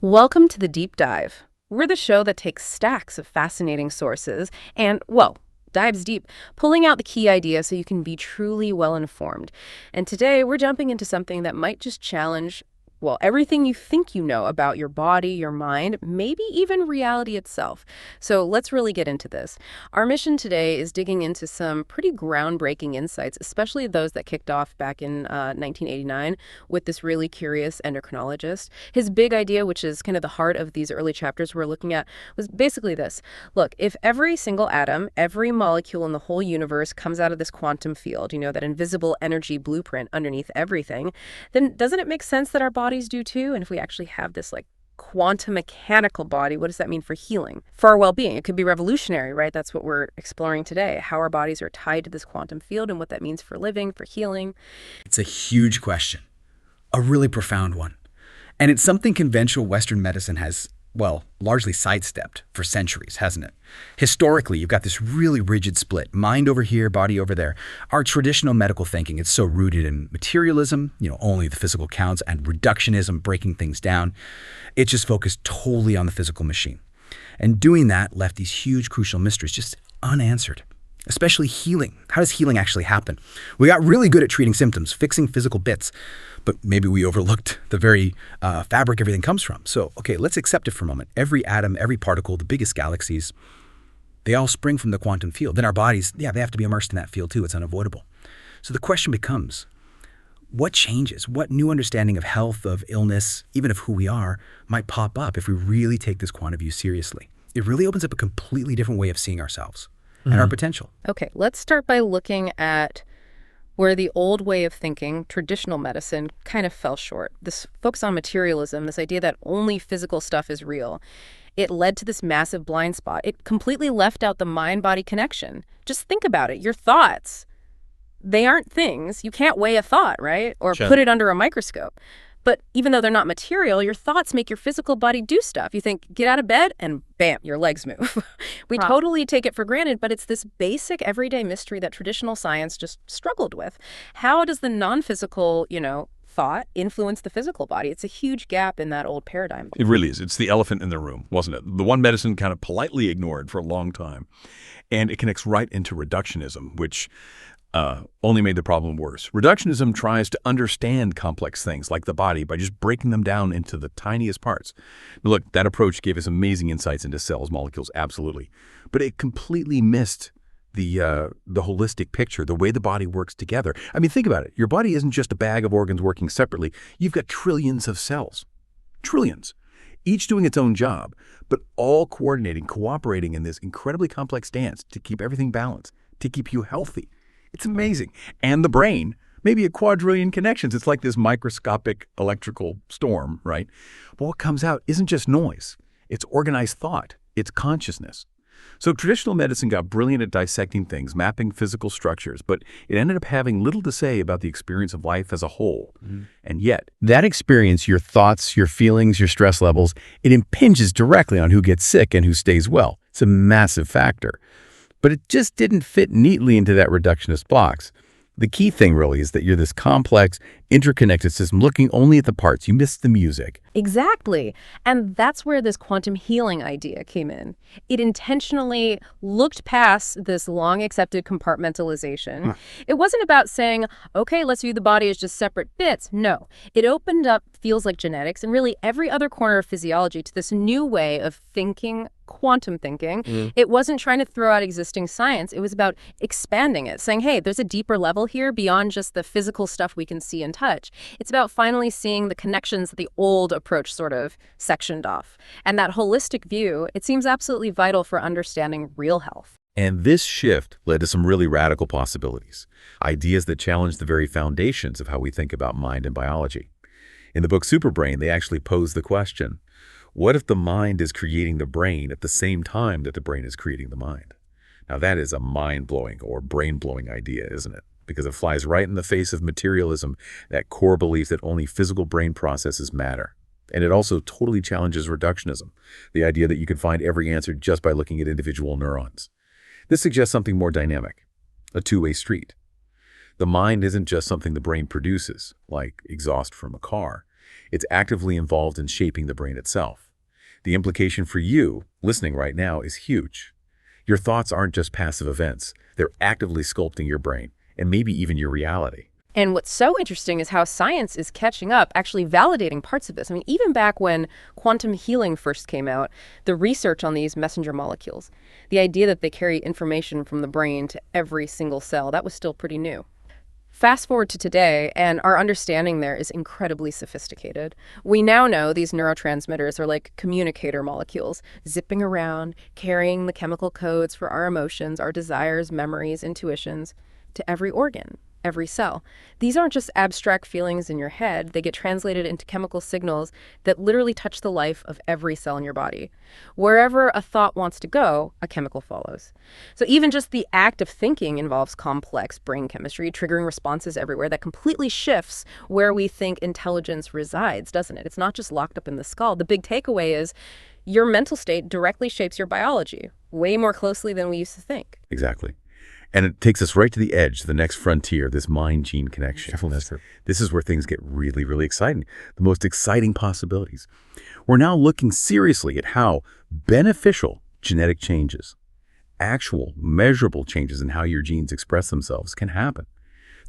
Welcome to the Deep Dive. We're the show that takes stacks of fascinating sources and, well, dives deep, pulling out the key ideas so you can be truly well-informed. And today we're jumping into something that might just challenge, well, everything you think you know about your body, your mind, maybe even reality itself. So let's really get into this. Our mission today is digging into some pretty groundbreaking insights, especially those that kicked off back in 1989 with this really curious endocrinologist. His big idea, which is kind of the heart of these early chapters we're looking at, was basically this. Look, if every single atom, every molecule in the whole universe comes out of this quantum field, that invisible energy blueprint underneath everything, then doesn't it make sense that our bodies do too? And if we actually have this quantum mechanical body, what does that mean for healing, for our well-being? It could be revolutionary, right? That's what we're exploring today, how our bodies are tied to this quantum field and what that means for living, for healing. It's a huge question, a really profound one. And it's something conventional Western medicine has, largely sidestepped for centuries, hasn't it? Historically, you've got this really rigid split, mind over here, body over there. Our traditional medical thinking, it's so rooted in materialism, only the physical counts, and reductionism, breaking things down. It just focused totally on the physical machine. And doing that left these huge, crucial mysteries just unanswered, especially healing. How does healing actually happen? We got really good at treating symptoms, fixing physical bits, but maybe we overlooked the very fabric everything comes from. So, okay, let's accept it for a moment. Every atom, every particle, the biggest galaxies, they all spring from the quantum field. Then our bodies, they have to be immersed in that field too. It's unavoidable. So the question becomes, what changes? What new understanding of health, of illness, even of who we are, might pop up if we really take this quantum view seriously? It really opens up a completely different way of seeing ourselves and our potential. Okay, let's start by looking at where the old way of thinking, traditional medicine, kind of fell short. This focus on materialism, this idea that only physical stuff is real, it led to this massive blind spot. It completely left out the mind-body connection. Just think about it. Your thoughts, they aren't things. You can't weigh a thought, right? Or Sure. put it under a microscope. But even though they're not material, your thoughts make your physical body do stuff. You think, get out of bed, and bam, your legs move. We Wow. totally take it for granted, but it's this basic everyday mystery that traditional science just struggled with. How does the non-physical, thought influence the physical body? It's a huge gap in that old paradigm. It really is. It's the elephant in the room, wasn't it? The one medicine kind of politely ignored for a long time. And it connects right into reductionism, which only made the problem worse. Reductionism tries to understand complex things like the body by just breaking them down into the tiniest parts. Now, look, that approach gave us amazing insights into cells, molecules, absolutely. But it completely missed the holistic picture, the way the body works together. I mean, think about it. Your body isn't just a bag of organs working separately. You've got trillions of cells. Trillions. Each doing its own job, but all coordinating, cooperating in this incredibly complex dance to keep everything balanced, to keep you healthy. It's amazing. And the brain, maybe a quadrillion connections. It's like this microscopic electrical storm, right? But what comes out isn't just noise. It's organized thought. It's consciousness. So traditional medicine got brilliant at dissecting things, mapping physical structures, but it ended up having little to say about the experience of life as a whole. And yet, that experience, your thoughts, your feelings, your stress levels, it impinges directly on who gets sick and who stays well. It's a massive factor. But it just didn't fit neatly into that reductionist box. The key thing really is that you're this complex, interconnected system looking only at the parts. You miss the music. Exactly. And that's where this quantum healing idea came in. It intentionally looked past this long-accepted compartmentalization. It wasn't about saying, okay, let's view the body as just separate bits. No. It opened up fields like genetics and really every other corner of physiology to this new way of thinking, quantum thinking. It wasn't trying to throw out existing science. It was about expanding it, saying, hey, there's a deeper level here beyond just the physical stuff we can see and touch. It's about finally seeing the connections that the old approach sort of sectioned off. And that holistic view, it seems absolutely vital for understanding real health. And this shift led to some really radical possibilities, ideas that challenge the very foundations of how we think about mind and biology. In the book Superbrain, they actually pose the question, what if the mind is creating the brain at the same time that the brain is creating the mind? Now that is a mind-blowing or brain-blowing idea, isn't it? Because it flies right in the face of materialism, that core belief that only physical brain processes matter. And it also totally challenges reductionism, the idea that you can find every answer just by looking at individual neurons. This suggests something more dynamic, a two-way street. The mind isn't just something the brain produces, like exhaust from a car. It's actively involved in shaping the brain itself. The implication for you, listening right now, is huge. Your thoughts aren't just passive events. They're actively sculpting your brain, and maybe even your reality. And what's so interesting is how science is catching up, actually validating parts of this. I mean, even back when quantum healing first came out, the research on these messenger molecules, the idea that they carry information from the brain to every single cell, that was still pretty new. Fast forward to today, and our understanding there is incredibly sophisticated. We now know these neurotransmitters are like communicator molecules, zipping around, carrying the chemical codes for our emotions, our desires, memories, intuitions, to every organ, every cell. These aren't just abstract feelings in your head. They get translated into chemical signals that literally touch the life of every cell in your body. Wherever a thought wants to go, a chemical follows. So even just the act of thinking involves complex brain chemistry, triggering responses everywhere that completely shifts where we think intelligence resides, doesn't it? It's not just locked up in the skull. The big takeaway is your mental state directly shapes your biology, way more closely than we used to think. Exactly. And it takes us right to the edge, the next frontier, this mind-gene connection. This is where things get really, really exciting, the most exciting possibilities. We're now looking seriously at how beneficial genetic changes, actual measurable changes in how your genes express themselves, can happen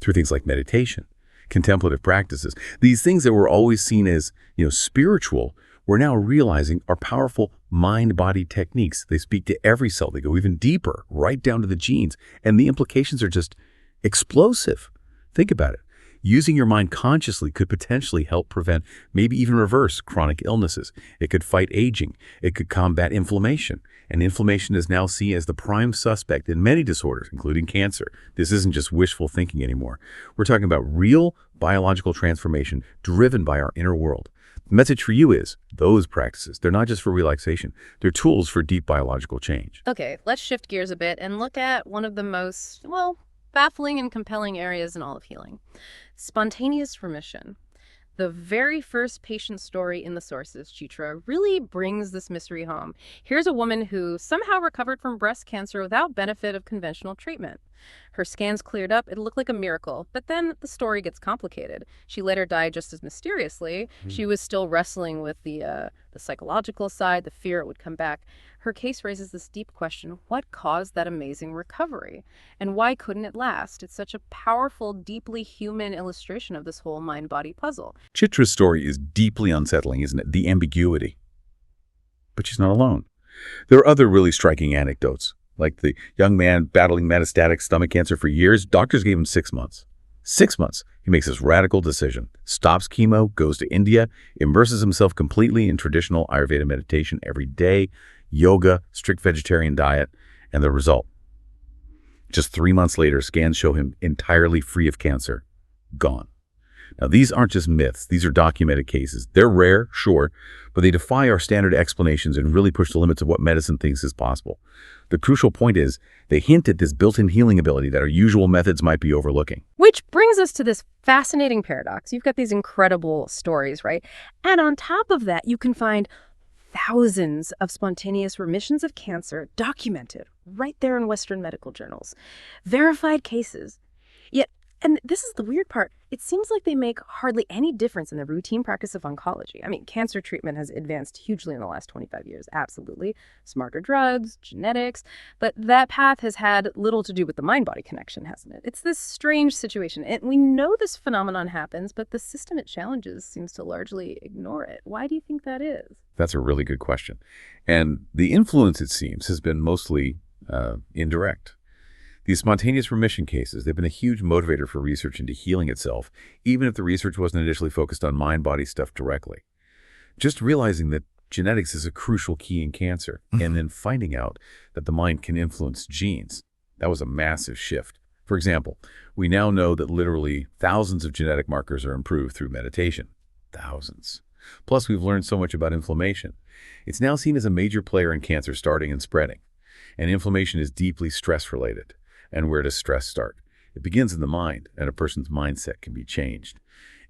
through things like meditation, contemplative practices. These things that were always seen as, spiritual, we're now realizing are powerful mind-body techniques. They speak to every cell. They go even deeper, right down to the genes. And the implications are just explosive. Think about it. Using your mind consciously could potentially help prevent, maybe even reverse, chronic illnesses. It could fight aging. It could combat inflammation. And inflammation is now seen as the prime suspect in many disorders, including cancer. This isn't just wishful thinking anymore. We're talking about real biological transformation driven by our inner world. The message for you is, those practices, they're not just for relaxation. They're tools for deep biological change. Okay, let's shift gears a bit and look at one of the most, baffling and compelling areas in all of healing. Spontaneous remission. The very first patient story in the sources, Chitra, really brings this mystery home. Here's a woman who somehow recovered from breast cancer without benefit of conventional treatment. Her scans cleared up. It looked like a miracle. But then the story gets complicated. She later died just as mysteriously. She was still wrestling with the psychological side, the fear it would come back. Her case raises this deep question: what caused that amazing recovery? And why couldn't it last? It's such a powerful, deeply human illustration of this whole mind-body puzzle. Chitra's story is deeply unsettling, isn't it? The ambiguity. But she's not alone. There are other really striking anecdotes, like the young man battling metastatic stomach cancer for years. Doctors gave him 6 months. 6 months. He makes this radical decision, stops chemo, goes to India, immerses himself completely in traditional Ayurveda meditation every day, yoga, strict vegetarian diet, and the result. Just 3 months later, scans show him entirely free of cancer, gone. Now, these aren't just myths. These are documented cases. They're rare, sure, but they defy our standard explanations and really push the limits of what medicine thinks is possible. The crucial point is they hint at this built-in healing ability that our usual methods might be overlooking. Which brings us to this fascinating paradox. You've got these incredible stories, right? And on top of that, you can find thousands of spontaneous remissions of cancer documented right there in Western medical journals. Verified cases. Yet, and this is the weird part, it seems like they make hardly any difference in the routine practice of oncology. I mean, cancer treatment has advanced hugely in the last 25 years, absolutely. Smarter drugs, genetics, but that path has had little to do with the mind-body connection, hasn't it? It's this strange situation, and we know this phenomenon happens, but the system it challenges seems to largely ignore it. Why do you think that is? That's a really good question. And the influence, it seems, has been mostly indirect. These spontaneous remission cases, they've been a huge motivator for research into healing itself, even if the research wasn't initially focused on mind-body stuff directly. Just realizing that genetics is a crucial key in cancer, and then finding out that the mind can influence genes, that was a massive shift. For example, we now know that literally thousands of genetic markers are improved through meditation. Thousands. Plus, we've learned so much about inflammation. It's now seen as a major player in cancer starting and spreading. And inflammation is deeply stress-related. And where does stress start? It begins in the mind, and a person's mindset can be changed.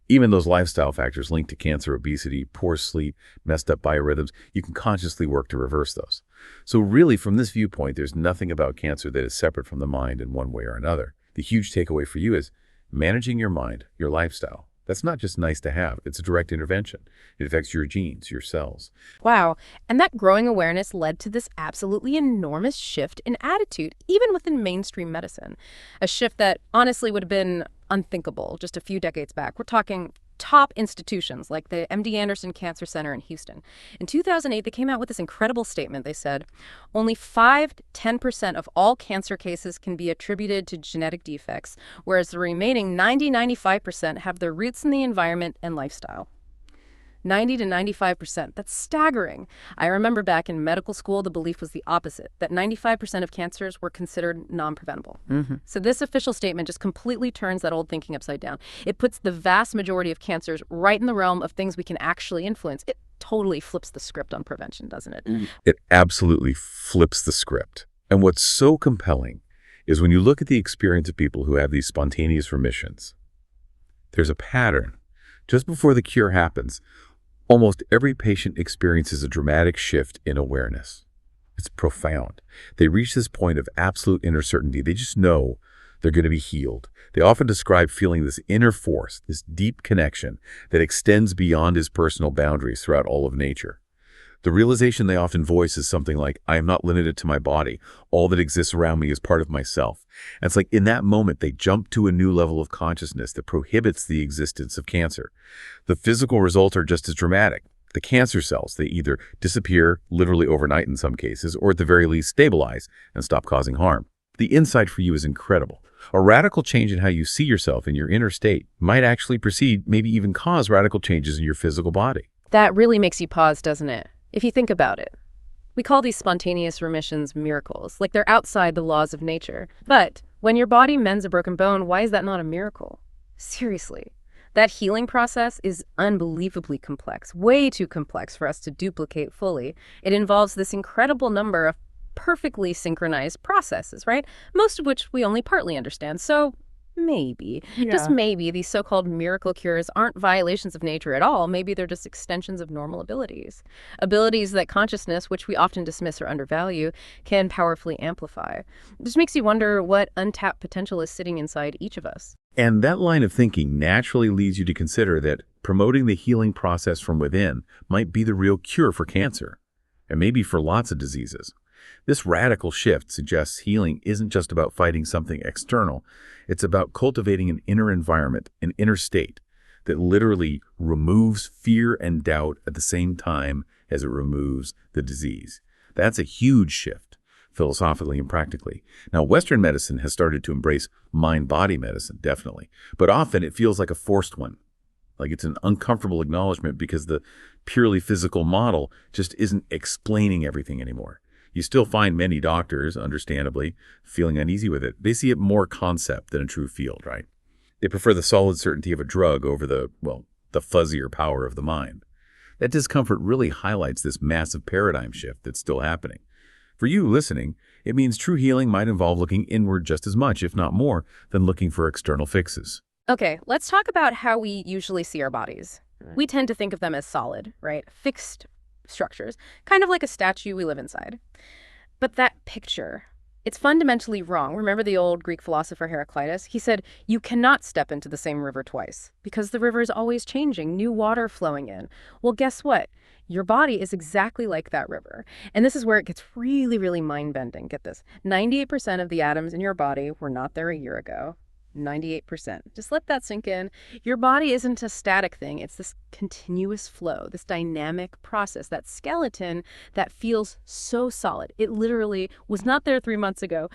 Even those lifestyle factors linked to cancer, obesity, poor sleep, messed up biorhythms, you can consciously work to reverse those. So really, from this viewpoint, there's nothing about cancer that is separate from the mind in one way or another. The huge takeaway for you is managing your mind, your lifestyle, That's not just nice to have. It's a direct intervention. It affects your genes, your cells. Wow. And that growing awareness led to this absolutely enormous shift in attitude, even within mainstream medicine. A shift that honestly would have been unthinkable just a few decades back. We're talking top institutions like the MD Anderson Cancer Center in Houston. In 2008, they came out with this incredible statement. They said, only 5–10% of all cancer cases can be attributed to genetic defects, whereas the remaining 90–95% have their roots in the environment and lifestyle. 90–95%. That's staggering. I remember back in medical school, the belief was the opposite, that 95% of cancers were considered non-preventable. So this official statement just completely turns that old thinking upside down. It puts the vast majority of cancers right in the realm of things we can actually influence. It totally flips the script on prevention, doesn't it? It absolutely flips the script. And what's so compelling is when you look at the experience of people who have these spontaneous remissions, there's a pattern. Just before the cure happens, almost every patient experiences a dramatic shift in awareness. It's profound. They reach this point of absolute inner certainty. They just know they're going to be healed. They often describe feeling this inner force, this deep connection that extends beyond his personal boundaries throughout all of nature. The realization they often voice is something like, I am not limited to my body. All that exists around me is part of myself. And it's like in that moment, they jump to a new level of consciousness that prohibits the existence of cancer. The physical results are just as dramatic. The cancer cells, they either disappear literally overnight in some cases, or at the very least stabilize and stop causing harm. The insight for you is incredible. A radical change in how you see yourself in your inner state might actually precede, maybe even cause radical changes in your physical body. That really makes you pause, doesn't it? If you think about it. We call these spontaneous remissions miracles, like they're outside the laws of nature. But when your body mends a broken bone, why is that not a miracle? Seriously. That healing process is unbelievably complex, way too complex for us to duplicate fully. It involves this incredible number of perfectly synchronized processes, right? Most of which we only partly understand. So maybe, just maybe, these so-called miracle cures aren't violations of nature at all. Maybe they're just extensions of normal abilities. Abilities that consciousness, which we often dismiss or undervalue, can powerfully amplify. It just makes you wonder what untapped potential is sitting inside each of us. And that line of thinking naturally leads you to consider that promoting the healing process from within might be the real cure for cancer, and maybe for lots of diseases. This radical shift suggests healing isn't just about fighting something external. It's about cultivating an inner environment, an inner state that literally removes fear and doubt at the same time as it removes the disease. That's a huge shift, philosophically and practically. Now, Western medicine has started to embrace mind-body medicine, definitely, but often it feels like a forced one. Like it's an uncomfortable acknowledgement because the purely physical model just isn't explaining everything anymore. You still find many doctors, understandably, feeling uneasy with it. They see it more concept than a true field, right? They prefer the solid certainty of a drug over the fuzzier power of the mind. That discomfort really highlights this massive paradigm shift that's still happening. For you listening, it means true healing might involve looking inward just as much, if not more, than looking for external fixes. Okay, let's talk about how we usually see our bodies. We tend to think of them as solid, right? Fixed structures, kind of like a statue we live inside. But that picture, it's fundamentally wrong. Remember the old Greek philosopher Heraclitus? He said, you cannot step into the same river twice because the river is always changing, new water flowing in. Well, guess what? Your body is exactly like that river. And this is where it gets really, really mind-bending. Get this. 98% of the atoms in your body were not there a year ago. 98%. Just let that sink in. Your body isn't a static thing. It's this continuous flow, this dynamic process, that skeleton that feels so solid. It literally was not there 3 months ago.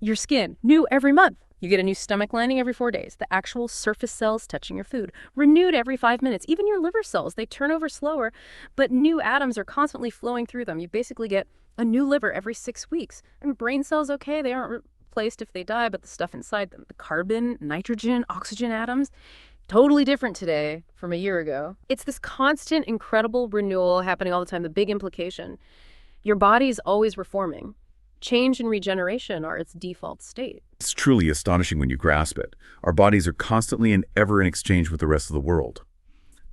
Your skin, new every month. You get a new stomach lining every 4 days. The actual surface cells touching your food, renewed every 5 minutes. Even your liver cells, they turn over slower, but new atoms are constantly flowing through them. You basically get a new liver every 6 weeks. And brain cells, okay, they aren't replaced if they die, but the stuff inside them, the carbon, nitrogen, oxygen atoms, totally different today from a year ago. It's this constant, incredible renewal happening all the time. The big implication, your body is always reforming. Change and regeneration are its default state. It's truly astonishing when you grasp it. Our bodies are constantly and ever in exchange with the rest of the world.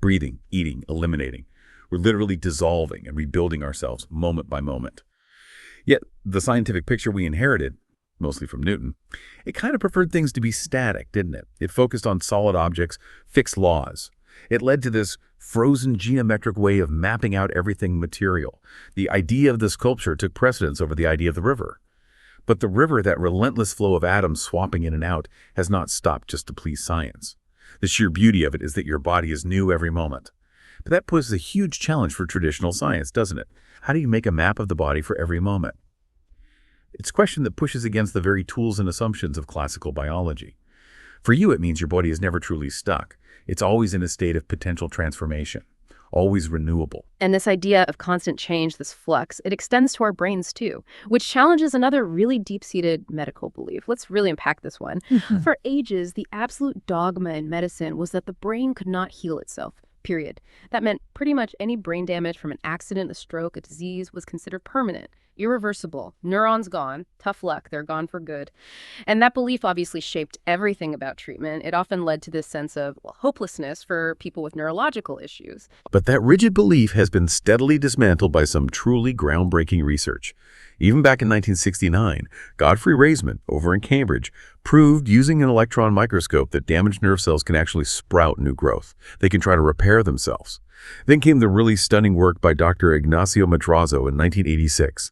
Breathing, eating, eliminating. We're literally dissolving and rebuilding ourselves moment by moment. Yet, the scientific picture we inherited, mostly from Newton, it kind of preferred things to be static, didn't it? It focused on solid objects, fixed laws. It led to this frozen geometric way of mapping out everything material. The idea of the sculpture took precedence over the idea of the river. But the river, that relentless flow of atoms swapping in and out, has not stopped just to please science. The sheer beauty of it is that your body is new every moment. But that poses a huge challenge for traditional science, doesn't it? How do you make a map of the body for every moment? It's a question that pushes against the very tools and assumptions of classical biology. For you, it means your body is never truly stuck. It's always in a state of potential transformation, always renewable. And this idea of constant change, this flux, it extends to our brains too, which challenges another really deep-seated medical belief. Let's really unpack this one. For ages, the absolute dogma in medicine was that the brain could not heal itself, period. That meant pretty much any brain damage from an accident, a stroke, a disease was considered permanent, irreversible. Neurons gone. Tough luck. They're gone for good. And that belief obviously shaped everything about treatment. It often led to this sense of hopelessness for people with neurological issues. But that rigid belief has been steadily dismantled by some truly groundbreaking research. Even back in 1969, Godfrey Raisman, over in Cambridge, proved using an electron microscope that damaged nerve cells can actually sprout new growth. They can try to repair themselves. Then came the really stunning work by Dr. Ignacio Madrazo in 1986.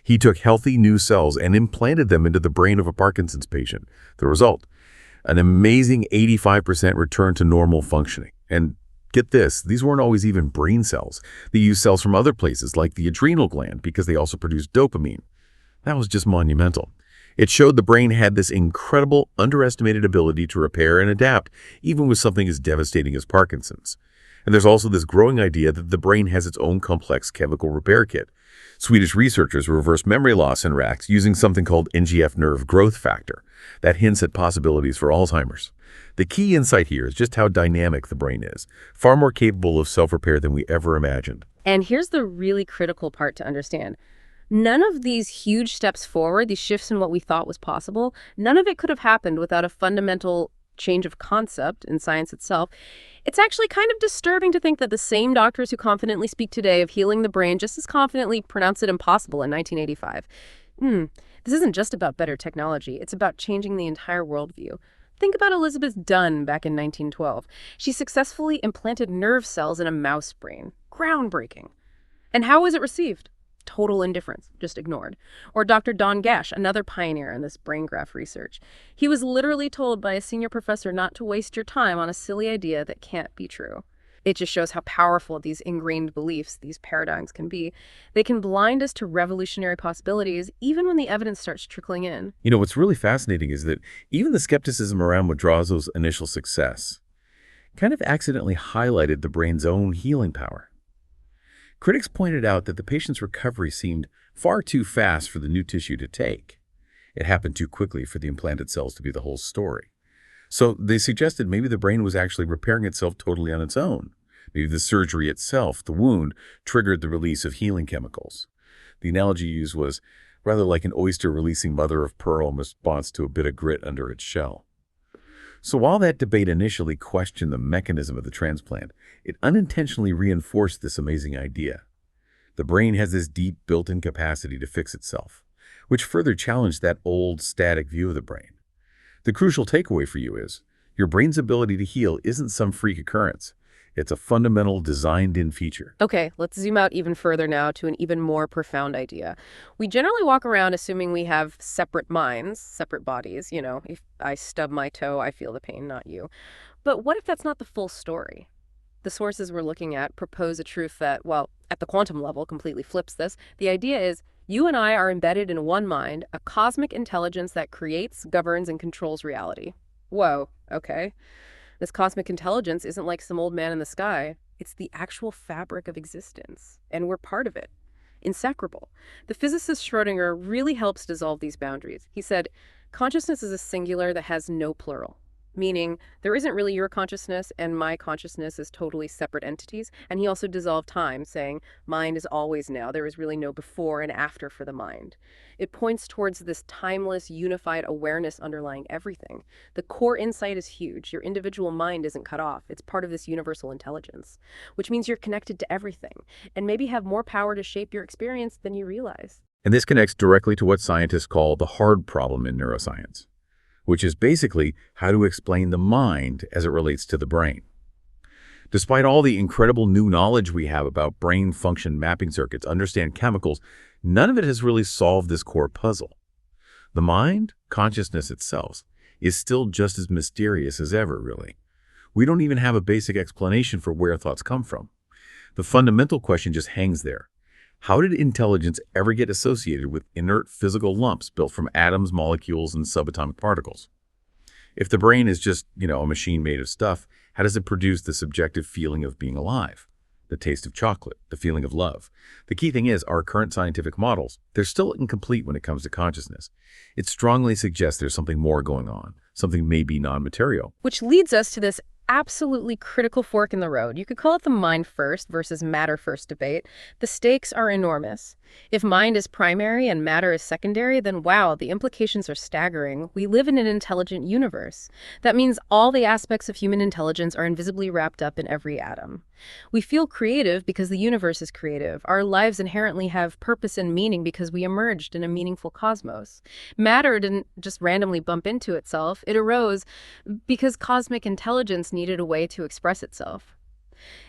He took healthy new cells and implanted them into the brain of a Parkinson's patient. The result, an amazing 85% return to normal functioning. And get this, these weren't always even brain cells. They used cells from other places, like the adrenal gland, because they also produced dopamine. That was just monumental. It showed the brain had this incredible, underestimated ability to repair and adapt, even with something as devastating as Parkinson's. And there's also this growing idea that the brain has its own complex chemical repair kit. Swedish researchers reversed memory loss in rats using something called NGF nerve growth factor. That hints at possibilities for Alzheimer's. The key insight here is just how dynamic the brain is, far more capable of self-repair than we ever imagined. And here's the really critical part to understand. None of these huge steps forward, these shifts in what we thought was possible, none of it could have happened without a fundamental change of concept in science itself. It's actually kind of disturbing to think that the same doctors who confidently speak today of healing the brain just as confidently pronounced it impossible in 1985. This isn't just about better technology. It's about changing the entire worldview. Think about Elizabeth Dunn back in 1912. She successfully implanted nerve cells in a mouse brain. Groundbreaking. And how was it received? Total indifference, just ignored. Or Dr. Don Gash, another pioneer in this brain graft research. He was literally told by a senior professor not to waste your time on a silly idea that can't be true. It just shows how powerful these ingrained beliefs, these paradigms can be. They can blind us to revolutionary possibilities even when the evidence starts trickling in. You know, what's really fascinating is that even the skepticism around Madrazo's initial success kind of accidentally highlighted the brain's own healing power. Critics pointed out that the patient's recovery seemed far too fast for the new tissue to take. It happened too quickly for the implanted cells to be the whole story. So they suggested maybe the brain was actually repairing itself totally on its own. Maybe the surgery itself, the wound, triggered the release of healing chemicals. The analogy used was rather like an oyster releasing mother of pearl in response to a bit of grit under its shell. So while that debate initially questioned the mechanism of the transplant, it unintentionally reinforced this amazing idea. The brain has this deep built-in capacity to fix itself, which further challenged that old static view of the brain. The crucial takeaway for you is, your brain's ability to heal isn't some freak occurrence. It's a fundamental designed-in feature. Okay, let's zoom out even further now to an even more profound idea. We generally walk around assuming we have separate minds, separate bodies. You know, if I stub my toe, I feel the pain, not you. But what if that's not the full story? The sources we're looking at propose a truth that, well, at the quantum level, completely flips this. The idea is you and I are embedded in one mind, a cosmic intelligence that creates, governs, and controls reality. Whoa, okay. This cosmic intelligence isn't like some old man in the sky. It's the actual fabric of existence, and we're part of it. Inseparable. The physicist Schrödinger really helps dissolve these boundaries. He said, consciousness is a singular that has no plural, meaning there isn't really your consciousness and my consciousness as totally separate entities. And he also dissolved time, saying mind is always now. There is really no before and after for the mind. It points towards this timeless, unified awareness underlying everything. The core insight is huge. Your individual mind isn't cut off. It's part of this universal intelligence, which means you're connected to everything and maybe have more power to shape your experience than you realize. And this connects directly to what scientists call the hard problem in neuroscience, which is basically how to explain the mind as it relates to the brain. Despite all the incredible new knowledge we have about brain function mapping circuits, understand chemicals, none of it has really solved this core puzzle. The mind, consciousness itself, is still just as mysterious as ever, really. We don't even have a basic explanation for where thoughts come from. The fundamental question just hangs there. How did intelligence ever get associated with inert physical lumps built from atoms, molecules, and subatomic particles? If the brain is just, a machine made of stuff, how does it produce the subjective feeling of being alive? The taste of chocolate, the feeling of love. The key thing is, our current scientific models, they're still incomplete when it comes to consciousness. It strongly suggests there's something more going on, something maybe non-material. Which leads us to this absolutely critical fork in the road. You could call it the mind first versus matter first debate. The stakes are enormous. If mind is primary and matter is secondary, then wow, the implications are staggering. We live in an intelligent universe. That means all the aspects of human intelligence are invisibly wrapped up in every atom. We feel creative because the universe is creative. Our lives inherently have purpose and meaning because we emerged in a meaningful cosmos. Matter didn't just randomly bump into itself. It arose because cosmic intelligence needed a way to express itself.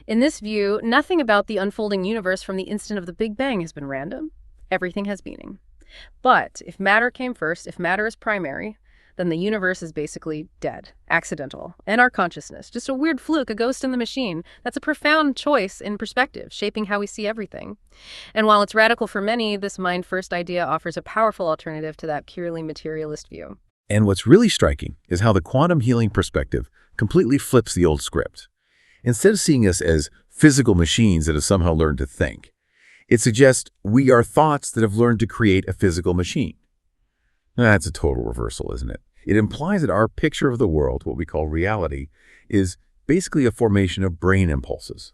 In this view, nothing about the unfolding universe from the instant of the Big Bang has been random. Everything has meaning. But if matter came first, if matter is primary, then the universe is basically dead, accidental, and our consciousness, just a weird fluke, a ghost in the machine. That's a profound choice in perspective, shaping how we see everything. And while it's radical for many, this mind-first idea offers a powerful alternative to that purely materialist view. And what's really striking is how the quantum healing perspective completely flips the old script. Instead of seeing us as physical machines that have somehow learned to think, it suggests we are thoughts that have learned to create a physical machine. That's a total reversal, isn't it? It implies that our picture of the world, what we call reality, is basically a formation of brain impulses.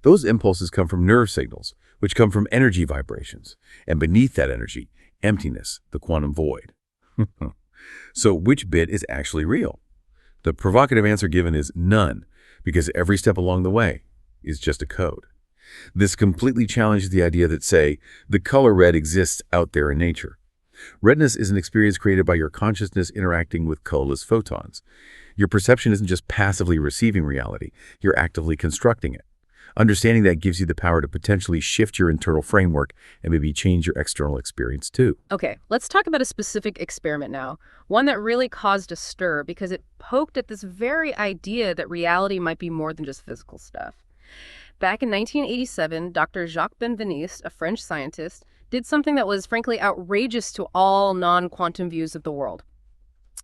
Those impulses come from nerve signals, which come from energy vibrations, and beneath that energy, emptiness, the quantum void. So which bit is actually real? The provocative answer given is none, because every step along the way is just a code. This completely challenges the idea that, say, the color red exists out there in nature. Redness is an experience created by your consciousness interacting with colorless photons. Your perception isn't just passively receiving reality, you're actively constructing it. Understanding that gives you the power to potentially shift your internal framework and maybe change your external experience too. Okay, let's talk about a specific experiment now. One that really caused a stir because it poked at this very idea that reality might be more than just physical stuff. Back in 1987, Dr. Jacques Benveniste, a French scientist, did something that was frankly outrageous to all non-quantum views of the world.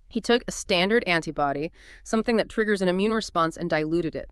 He took a standard antibody, something that triggers an immune response, and diluted it.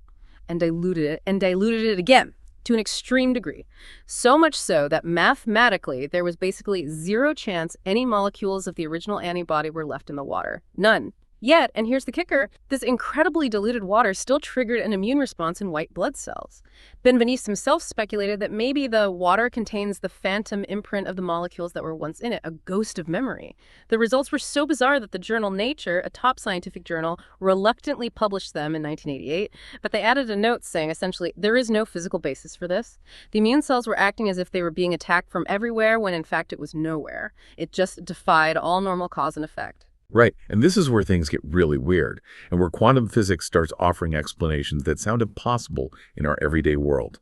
And diluted it again to an extreme degree. So much so that mathematically there was basically zero chance any molecules of the original antibody were left in the water. None. Yet, and here's the kicker, this incredibly diluted water still triggered an immune response in white blood cells. Benveniste himself speculated that maybe the water contains the phantom imprint of the molecules that were once in it, a ghost of memory. The results were so bizarre that the journal Nature, a top scientific journal, reluctantly published them in 1988, but they added a note saying essentially, there is no physical basis for this. The immune cells were acting as if they were being attacked from everywhere when in fact it was nowhere. It just defied all normal cause and effect. Right, and this is where things get really weird, and where quantum physics starts offering explanations that sound impossible in our everyday world.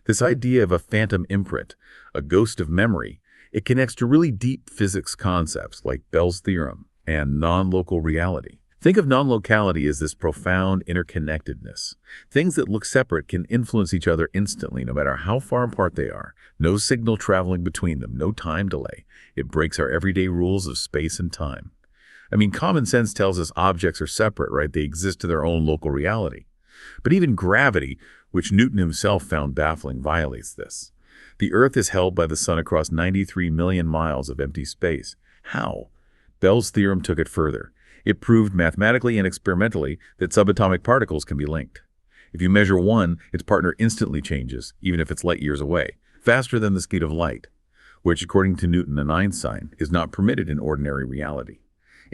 This idea of a phantom imprint, a ghost of memory, it connects to really deep physics concepts like Bell's theorem and non-local reality. Think of non-locality as this profound interconnectedness. Things that look separate can influence each other instantly, no matter how far apart they are. No signal traveling between them, no time delay. It breaks our everyday rules of space and time. I mean, common sense tells us objects are separate, right? They exist in their own local reality. But even gravity, which Newton himself found baffling, violates this. The Earth is held by the sun across 93 million miles of empty space. How? Bell's theorem took it further. It proved mathematically and experimentally that subatomic particles can be linked. If you measure one, its partner instantly changes, even if it's light years away, faster than the speed of light, which, according to Newton and Einstein, is not permitted in ordinary reality.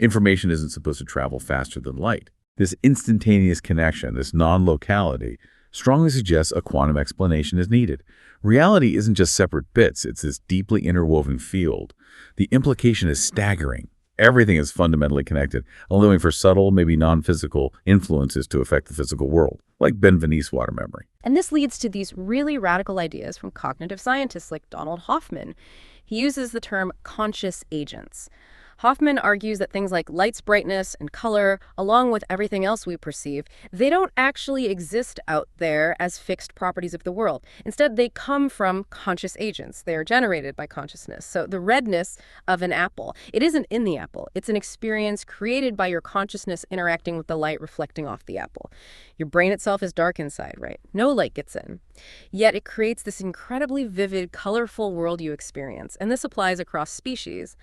Information isn't supposed to travel faster than light. This instantaneous connection, this non-locality, strongly suggests a quantum explanation is needed. Reality isn't just separate bits, it's this deeply interwoven field. The implication is staggering. Everything is fundamentally connected, allowing for subtle, maybe non-physical influences to affect the physical world, like Benveniste water memory. And this leads to these really radical ideas from cognitive scientists like Donald Hoffman. He uses the term conscious agents. Hoffman argues that things like light's brightness and color, along with everything else we perceive, they don't actually exist out there as fixed properties of the world. Instead, they come from conscious agents. They are generated by consciousness. So the redness of an apple, it isn't in the apple. It's an experience created by your consciousness interacting with the light reflecting off the apple. Your brain itself is dark inside, right? No light gets in. Yet it creates this incredibly vivid, colorful world you experience. And this applies across species.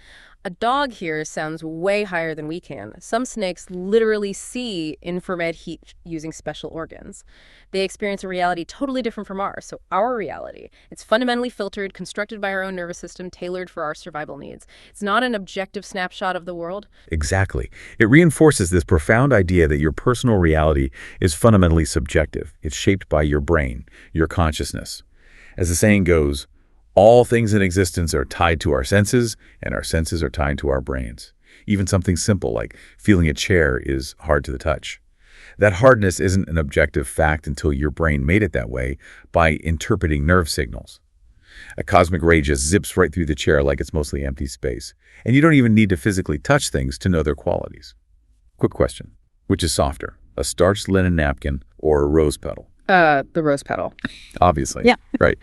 A dog here sounds way higher than we can. Some snakes literally see infrared heat using special organs. They experience a reality totally different from ours. So our reality, it's fundamentally filtered, constructed by our own nervous system, tailored for our survival needs. It's not an objective snapshot of the world. Exactly. It reinforces this profound idea that your personal reality is fundamentally subjective. It's shaped by your brain, your consciousness. As the saying goes, all things in existence are tied to our senses, and our senses are tied to our brains. Even something simple like feeling a chair is hard to the touch. That hardness isn't an objective fact until your brain made it that way by interpreting nerve signals. A cosmic ray just zips right through the chair like it's mostly empty space, and you don't even need to physically touch things to know their qualities. Quick question. Which is softer, a starched linen napkin or a rose petal? The rose petal. Obviously. Yeah. Right.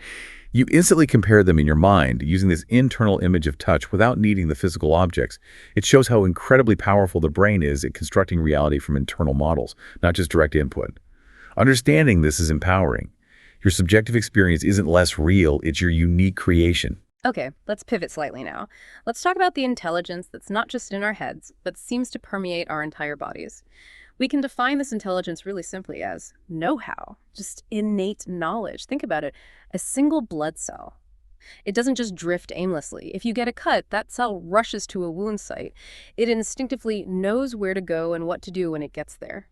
You instantly compare them in your mind using this internal image of touch without needing the physical objects. It shows how incredibly powerful the brain is at constructing reality from internal models, not just direct input. Understanding this is empowering. Your subjective experience isn't less real, it's your unique creation. Okay, let's pivot slightly now. Let's talk about the intelligence that's not just in our heads, but seems to permeate our entire bodies. We can define this intelligence really simply as know-how, just innate knowledge. Think about it, a single blood cell. It doesn't just drift aimlessly. If you get a cut, that cell rushes to a wound site. It instinctively knows where to go and what to do when it gets there.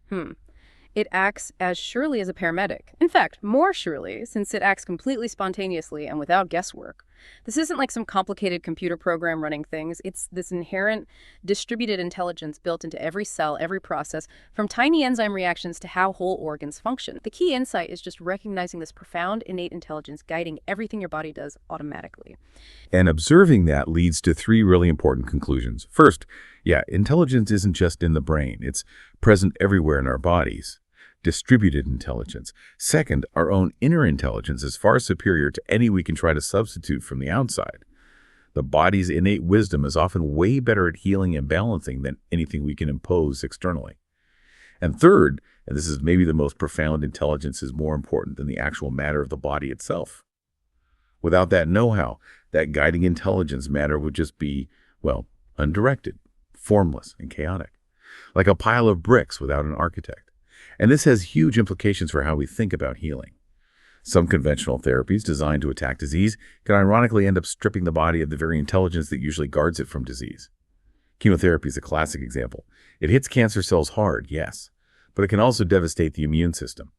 It acts as surely as a paramedic. In fact, more surely, since it acts completely spontaneously and without guesswork. This isn't like some complicated computer program running things. It's this inherent distributed intelligence built into every cell, every process, from tiny enzyme reactions to how whole organs function. The key insight is just recognizing this profound innate intelligence guiding everything your body does automatically. And observing that leads to three really important conclusions. First, intelligence isn't just in the brain. It's present everywhere in our bodies. Distributed intelligence. Second, our own inner intelligence is far superior to any we can try to substitute from the outside. The body's innate wisdom is often way better at healing and balancing than anything we can impose externally. And third, and this is maybe the most profound, intelligence is more important than the actual matter of the body itself. Without that know-how, that guiding intelligence, matter would just be, undirected, formless, and chaotic, like a pile of bricks without an architect. And this has huge implications for how we think about healing. Some conventional therapies designed to attack disease can ironically end up stripping the body of the very intelligence that usually guards it from disease. Chemotherapy is a classic example. It hits cancer cells hard, yes, but it can also devastate the immune system.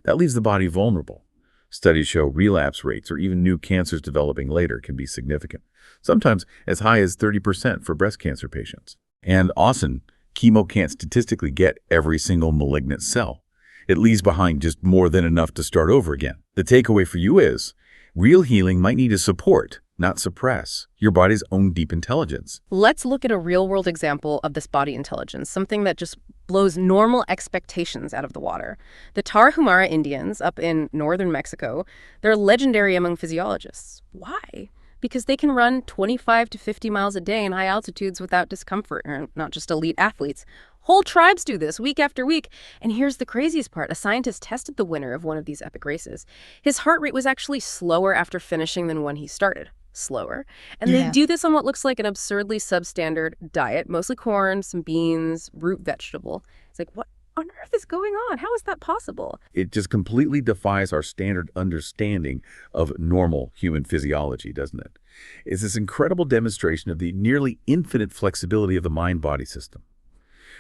That leaves the body vulnerable. Studies show relapse rates or even new cancers developing later can be significant, sometimes as high as 30% for breast cancer patients. And often, chemo can't statistically get every single malignant cell. It leaves behind just more than enough to start over again. The takeaway for you is, real healing might need to support, not suppress, your body's own deep intelligence. Let's look at a real-world example of this body intelligence, something that just blows normal expectations out of the water. The Tarahumara Indians up in northern Mexico, they're legendary among physiologists. Why? Because they can run 25 to 50 miles a day in high altitudes without discomfort, or not just elite athletes. Whole tribes do this week after week. And here's the craziest part. A scientist tested the winner of one of these epic races. His heart rate was actually slower after finishing than when he started. Slower. And they do this on what looks like an absurdly substandard diet, mostly corn, some beans, root vegetable. It's like, what on earth is going on? How is that possible? It just completely defies our standard understanding of normal human physiology, doesn't it? It's this incredible demonstration of the nearly infinite flexibility of the mind-body system.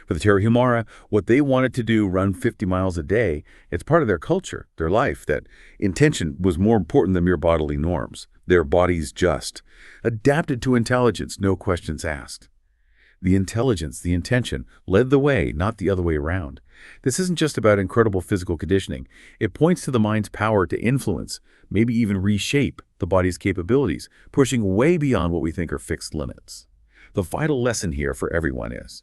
For the Tarahumara, what they wanted to do, run 50 miles a day, it's part of their culture, their life, that intention was more important than mere bodily norms. Their bodies just adapted to intelligence, no questions asked. The intelligence, the intention, led the way, not the other way around. This isn't just about incredible physical conditioning. It points to the mind's power to influence, maybe even reshape, the body's capabilities, pushing way beyond what we think are fixed limits. The vital lesson here for everyone is,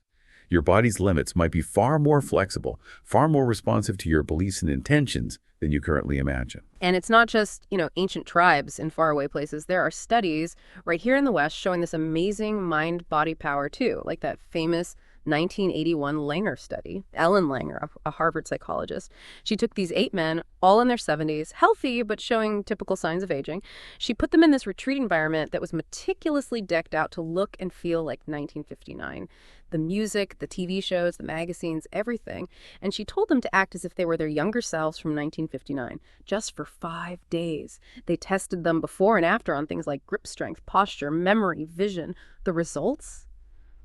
your body's limits might be far more flexible, far more responsive to your beliefs and intentions than you currently imagine. And it's not just, ancient tribes in faraway places. There are studies right here in the West showing this amazing mind-body power too, like that famous 1981 Langer study. Ellen Langer, a Harvard psychologist. She took these 8 men, all in their 70s, healthy but showing typical signs of aging. She put them in this retreat environment that was meticulously decked out to look and feel like 1959. The music, the TV shows, the magazines, everything. And she told them to act as if they were their younger selves from 1959, just for 5 days. They tested them before and after on things like grip strength, posture, memory, vision. The results?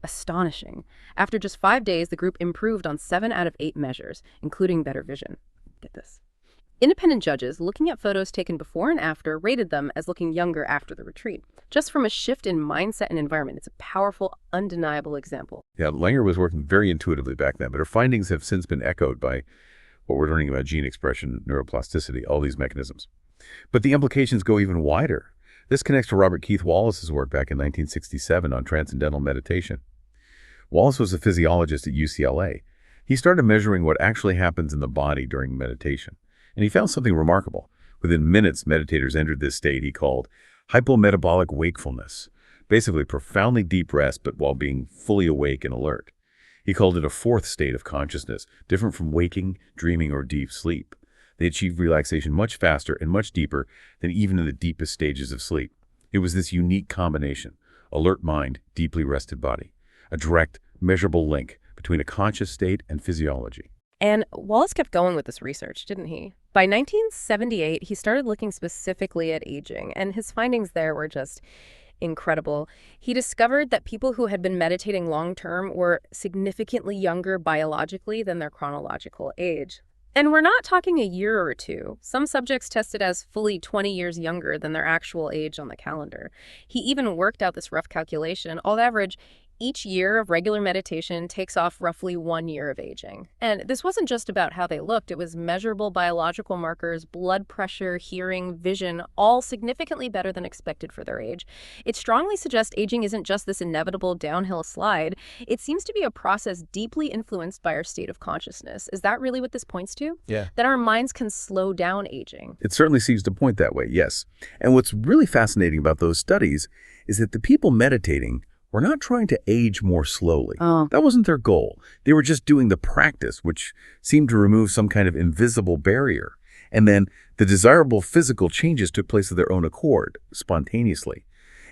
Astonishing. After just 5 days, the group improved on 7 out of 8 measures, including better vision. Get this. Independent judges, looking at photos taken before and after, rated them as looking younger after the retreat. Just from a shift in mindset and environment, it's a powerful, undeniable example. Yeah, Langer was working very intuitively back then, but her findings have since been echoed by what we're learning about gene expression, neuroplasticity, all these mechanisms. But the implications go even wider. This connects to Robert Keith Wallace's work back in 1967 on transcendental meditation. Wallace was a physiologist at UCLA. He started measuring what actually happens in the body during meditation, and he found something remarkable. Within minutes, meditators entered this state he called hypometabolic wakefulness, basically profoundly deep rest but while being fully awake and alert. He called it a 4th state of consciousness, different from waking, dreaming, or deep sleep. They achieved relaxation much faster and much deeper than even in the deepest stages of sleep. It was this unique combination, alert mind, deeply rested body, a direct, measurable link between a conscious state and physiology. And Wallace kept going with this research, didn't he? By 1978, he started looking specifically at aging, and his findings there were just incredible. He discovered that people who had been meditating long-term were significantly younger biologically than their chronological age. And we're not talking a year or 2. Some subjects tested as fully 20 years younger than their actual age on the calendar. He even worked out this rough calculation. On average, each year of regular meditation takes off roughly 1 year of aging. And this wasn't just about how they looked. It was measurable biological markers, blood pressure, hearing, vision, all significantly better than expected for their age. It strongly suggests aging isn't just this inevitable downhill slide. It seems to be a process deeply influenced by our state of consciousness. Is that really what this points to? Yeah. That our minds can slow down aging. It certainly seems to point that way, yes. And what's really fascinating about those studies is that the people meditating were not trying to age more slowly. That wasn't their goal. They were just doing the practice, which seemed to remove some kind of invisible barrier. And then the desirable physical changes took place of their own accord, spontaneously.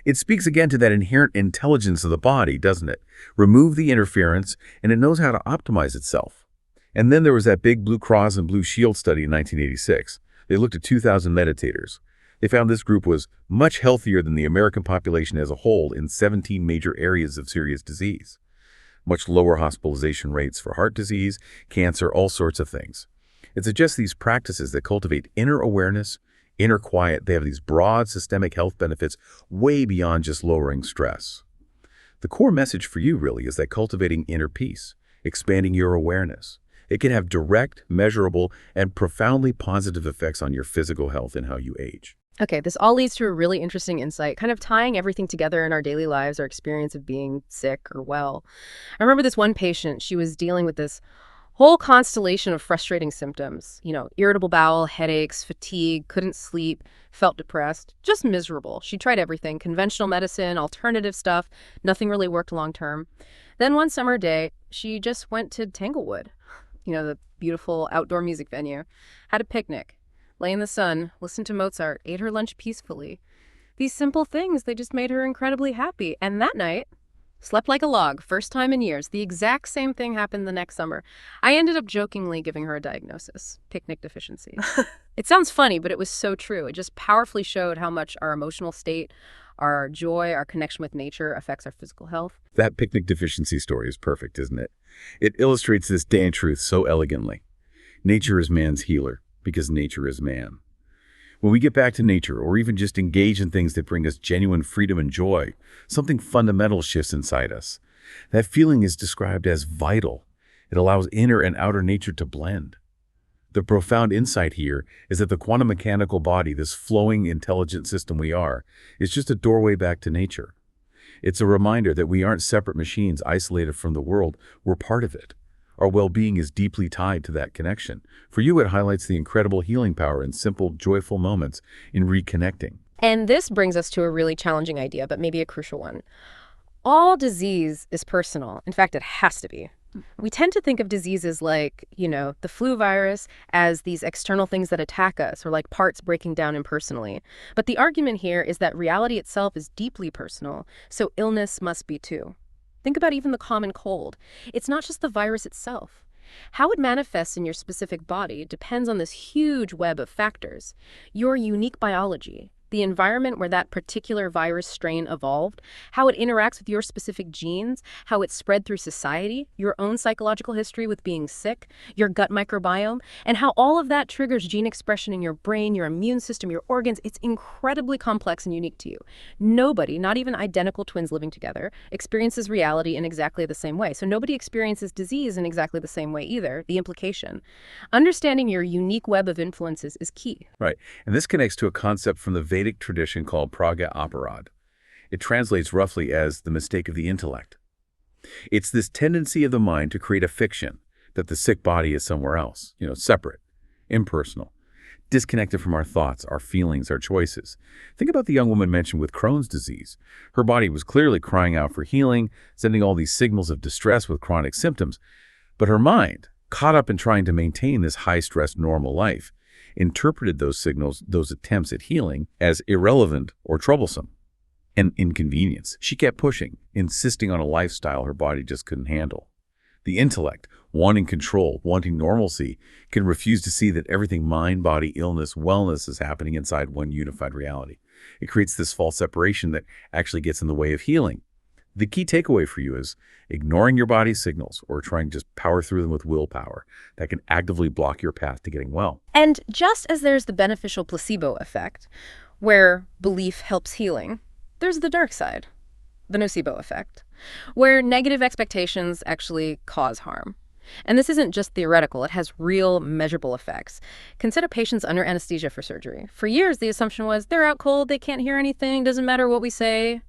It speaks again to that inherent intelligence of the body, doesn't it? Remove the interference, and it knows how to optimize itself. And then there was that big Blue Cross and Blue Shield study in 1986. They looked at 2,000 meditators. They found this group was much healthier than the American population as a whole in 17 major areas of serious disease. Much lower hospitalization rates for heart disease, cancer, all sorts of things. It suggests these practices that cultivate inner awareness, inner quiet, they have these broad systemic health benefits way beyond just lowering stress. The core message for you really is that cultivating inner peace, expanding your awareness, it can have direct, measurable, and profoundly positive effects on your physical health and how you age. Okay, this all leads to a really interesting insight, kind of tying everything together in our daily lives, our experience of being sick or well. I remember this one patient, she was dealing with this whole constellation of frustrating symptoms, irritable bowel, headaches, fatigue, couldn't sleep, felt depressed, just miserable. She tried everything, conventional medicine, alternative stuff, nothing really worked long term. Then one summer day, she just went to Tanglewood, the beautiful outdoor music venue, had a picnic, lay in the sun, listened to Mozart, ate her lunch peacefully. These simple things, they just made her incredibly happy. And that night, slept like a log, first time in years. The exact same thing happened the next summer. I ended up jokingly giving her a diagnosis, picnic deficiency. It sounds funny, but it was so true. It just powerfully showed how much our emotional state, our joy, our connection with nature affects our physical health. That picnic deficiency story is perfect, isn't it? It illustrates this day and truth so elegantly. Nature is man's healer because nature is man. When we get back to nature, or even just engage in things that bring us genuine freedom and joy, something fundamental shifts inside us. That feeling is described as vital. It allows inner and outer nature to blend. The profound insight here is that the quantum mechanical body, this flowing, intelligent system we are, is just a doorway back to nature. It's a reminder that we aren't separate machines isolated from the world. We're part of it. Our well-being is deeply tied to that connection. For you, it highlights the incredible healing power in simple, joyful moments in reconnecting. And this brings us to a really challenging idea, but maybe a crucial one. All disease is personal. In fact, it has to be. We tend to think of diseases like, the flu virus as these external things that attack us, or like parts breaking down impersonally. But the argument here is that reality itself is deeply personal, so illness must be too. Think about even the common cold. It's not just the virus itself. How it manifests in your specific body depends on this huge web of factors. Your unique biology, the environment where that particular virus strain evolved, how it interacts with your specific genes, how it spread through society, your own psychological history with being sick, your gut microbiome, and how all of that triggers gene expression in your brain, your immune system, your organs. It's incredibly complex and unique to you. Nobody, not even identical twins living together, experiences reality in exactly the same way. So nobody experiences disease in exactly the same way either, the implication. Understanding your unique web of influences is key. Right. And this connects to a concept from the Vedic tradition called praga aparad. It translates roughly as the mistake of the intellect. It's this tendency of the mind to create a fiction that the sick body is somewhere else, separate, impersonal, disconnected from our thoughts, our feelings, our choices. Think about the young woman mentioned with Crohn's disease. Her body was clearly crying out for healing, sending all these signals of distress with chronic symptoms. But her mind, caught up in trying to maintain this high-stress normal life, interpreted those signals, those attempts at healing, as irrelevant or troublesome, an inconvenience. She kept pushing, insisting on a lifestyle her body just couldn't handle. The intellect, wanting control, wanting normalcy, can refuse to see that everything mind, body, illness, wellness is happening inside one unified reality. It creates this false separation that actually gets in the way of healing. The key takeaway for you is ignoring your body's signals or trying to just power through them with willpower that can actively block your path to getting well. And just as there's the beneficial placebo effect, where belief helps healing, there's the dark side, the nocebo effect, where negative expectations actually cause harm. And this isn't just theoretical, it has real, measurable effects. Consider patients under anesthesia for surgery. For years, the assumption was they're out cold, they can't hear anything, doesn't matter what we say.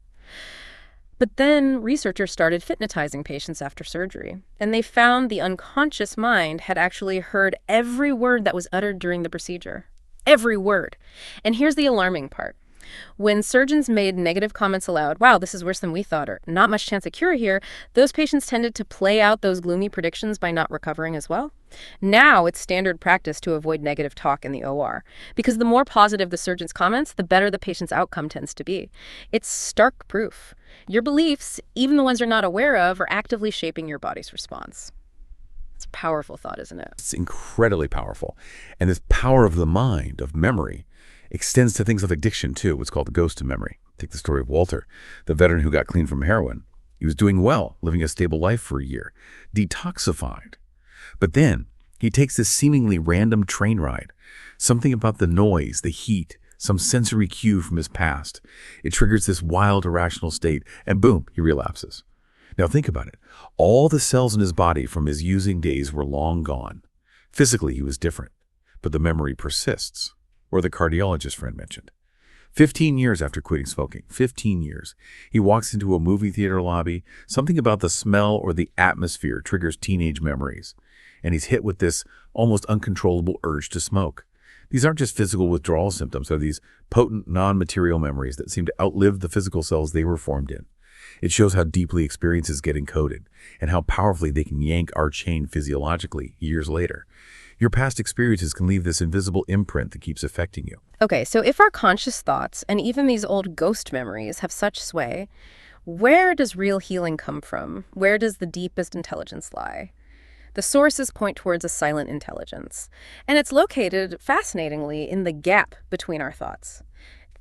But then researchers started hypnotizing patients after surgery, and they found the unconscious mind had actually heard every word that was uttered during the procedure. Every word. And here's the alarming part. When surgeons made negative comments aloud, wow, this is worse than we thought, or not much chance of cure here, those patients tended to play out those gloomy predictions by not recovering as well. Now it's standard practice to avoid negative talk in the OR, because the more positive the surgeon's comments, the better the patient's outcome tends to be. It's stark proof. Your beliefs, even the ones you're not aware of, are actively shaping your body's response. It's a powerful thought, isn't it? It's incredibly powerful. And this power of the mind, of memory, extends to things like addiction too, what's called the ghost of memory. Take the story of Walter, the veteran who got clean from heroin. He was doing well, living a stable life for a year, detoxified. But then he takes this seemingly random train ride, something about the noise, the heat, some sensory cue from his past. It triggers this wild, irrational state, and boom, he relapses. Now think about it. All the cells in his body from his using days were long gone. Physically, he was different, but the memory persists. Or the cardiologist friend mentioned. 15 years after quitting smoking, 15 years, he walks into a movie theater lobby. Something about the smell or the atmosphere triggers teenage memories. And he's hit with this almost uncontrollable urge to smoke. These aren't just physical withdrawal symptoms. They're these potent, non-material memories that seem to outlive the physical cells they were formed in. It shows how deeply experiences get encoded and how powerfully they can yank our chain physiologically years later. Your past experiences can leave this invisible imprint that keeps affecting you. Okay, so if our conscious thoughts and even these old ghost memories have such sway, where does real healing come from? Where does the deepest intelligence lie? The sources point towards a silent intelligence, and it's located, fascinatingly, in the gap between our thoughts.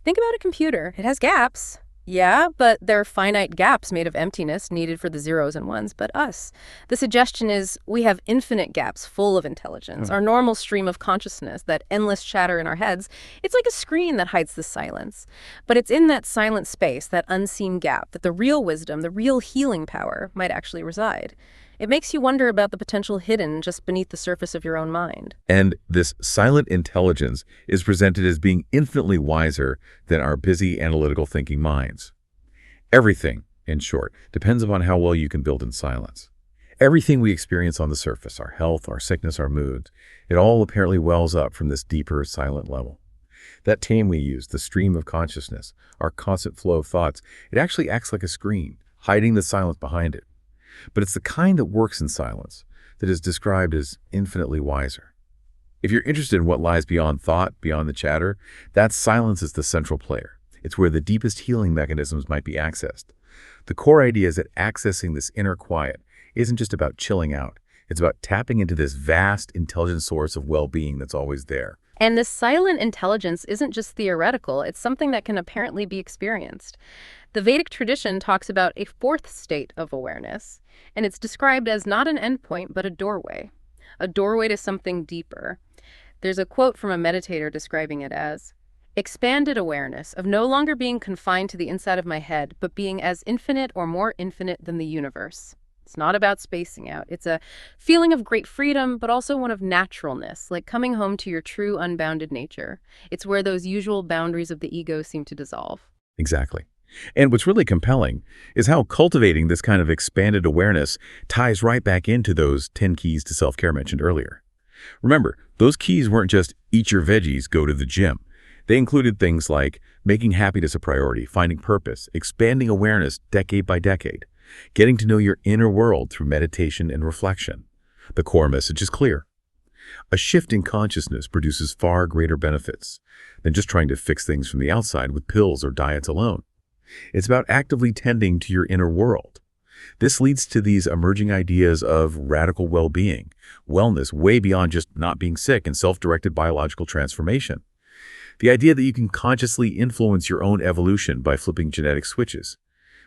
Think about a computer. It has gaps, Yeah, but there are finite gaps made of emptiness needed for the zeros and ones, but us. The suggestion is we have infinite gaps full of intelligence. Hmm. Our normal stream of consciousness, that endless chatter in our heads, it's like a screen that hides the silence. But it's in that silent space, that unseen gap, that the real wisdom, the real healing power might actually reside. It makes you wonder about the potential hidden just beneath the surface of your own mind. And this silent intelligence is presented as being infinitely wiser than our busy analytical thinking minds. Everything, in short, depends upon how well you can build in silence. Everything we experience on the surface, our health, our sickness, our moods, it all apparently wells up from this deeper, silent level. That tame we use, the stream of consciousness, our constant flow of thoughts, it actually acts like a screen, hiding the silence behind it. But it's the kind that works in silence that is described as infinitely wiser. If you're interested in what lies beyond thought, beyond the chatter, that silence is the central player. It's where the deepest healing mechanisms might be accessed. The core idea is that accessing this inner quiet isn't just about chilling out. It's about tapping into this vast, intelligent source of well-being that's always there. And this silent intelligence isn't just theoretical, it's something that can apparently be experienced. The Vedic tradition talks about a fourth state of awareness, and it's described as not an endpoint, but a doorway to something deeper. There's a quote from a meditator describing it as, expanded awareness of no longer being confined to the inside of my head, but being as infinite or more infinite than the universe. It's not about spacing out. It's a feeling of great freedom, but also one of naturalness, like coming home to your true unbounded nature. It's where those usual boundaries of the ego seem to dissolve. Exactly. And what's really compelling is how cultivating this kind of expanded awareness ties right back into those 10 keys to self-care mentioned earlier. Remember, those keys weren't just eat your veggies, go to the gym. They included things like making happiness a priority, finding purpose, expanding awareness decade by decade, getting to know your inner world through meditation and reflection. The core message is clear. A shift in consciousness produces far greater benefits than just trying to fix things from the outside with pills or diets alone. It's about actively tending to your inner world. This leads to these emerging ideas of radical well-being, wellness way beyond just not being sick, and self-directed biological transformation. The idea that you can consciously influence your own evolution by flipping genetic switches,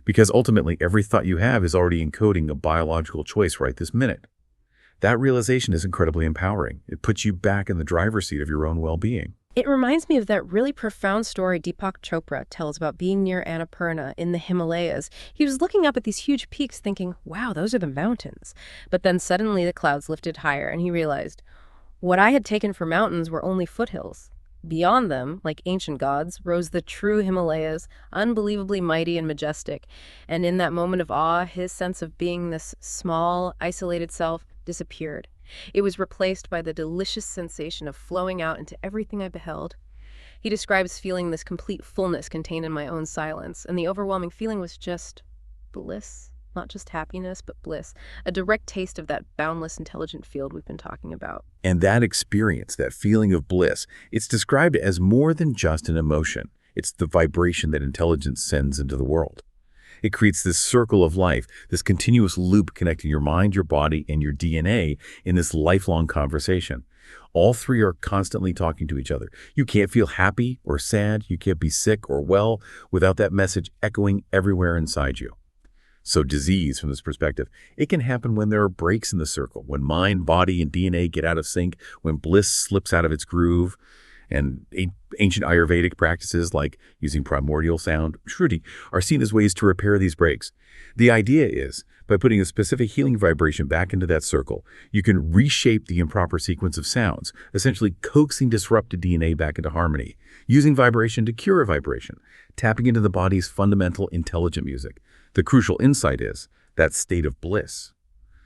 because ultimately every thought you have is already encoding a biological choice right this minute. That realization is incredibly empowering. It puts you back in the driver's seat of your own well-being. It reminds me of that really profound story Deepak Chopra tells about being near Annapurna in the Himalayas. He was looking up at these huge peaks thinking, wow, those are the mountains. But then suddenly the clouds lifted higher and he realized what I had taken for mountains were only foothills. Beyond them, like ancient gods, rose the true Himalayas, unbelievably mighty and majestic. And in that moment of awe, his sense of being this small, isolated self disappeared. It was replaced by the delicious sensation of flowing out into everything I beheld. He describes feeling this complete fullness contained in my own silence, and the overwhelming feeling was just bliss. Not just happiness, but bliss. A direct taste of that boundless, intelligent field we've been talking about. And that experience, that feeling of bliss, it's described as more than just an emotion. It's the vibration that intelligence sends into the world. It creates this circle of life, this continuous loop connecting your mind, your body, and your DNA in this lifelong conversation. All three are constantly talking to each other. You can't feel happy or sad, you can't be sick or well without that message echoing everywhere inside you. So disease, from this perspective, it can happen when there are breaks in the circle, when mind, body, and DNA get out of sync, when bliss slips out of its groove. And ancient Ayurvedic practices like using primordial sound, shruti, are seen as ways to repair these breaks. The idea is, by putting a specific healing vibration back into that circle, you can reshape the improper sequence of sounds, essentially coaxing disrupted DNA back into harmony, using vibration to cure a vibration, tapping into the body's fundamental intelligent music. The crucial insight is that state of bliss.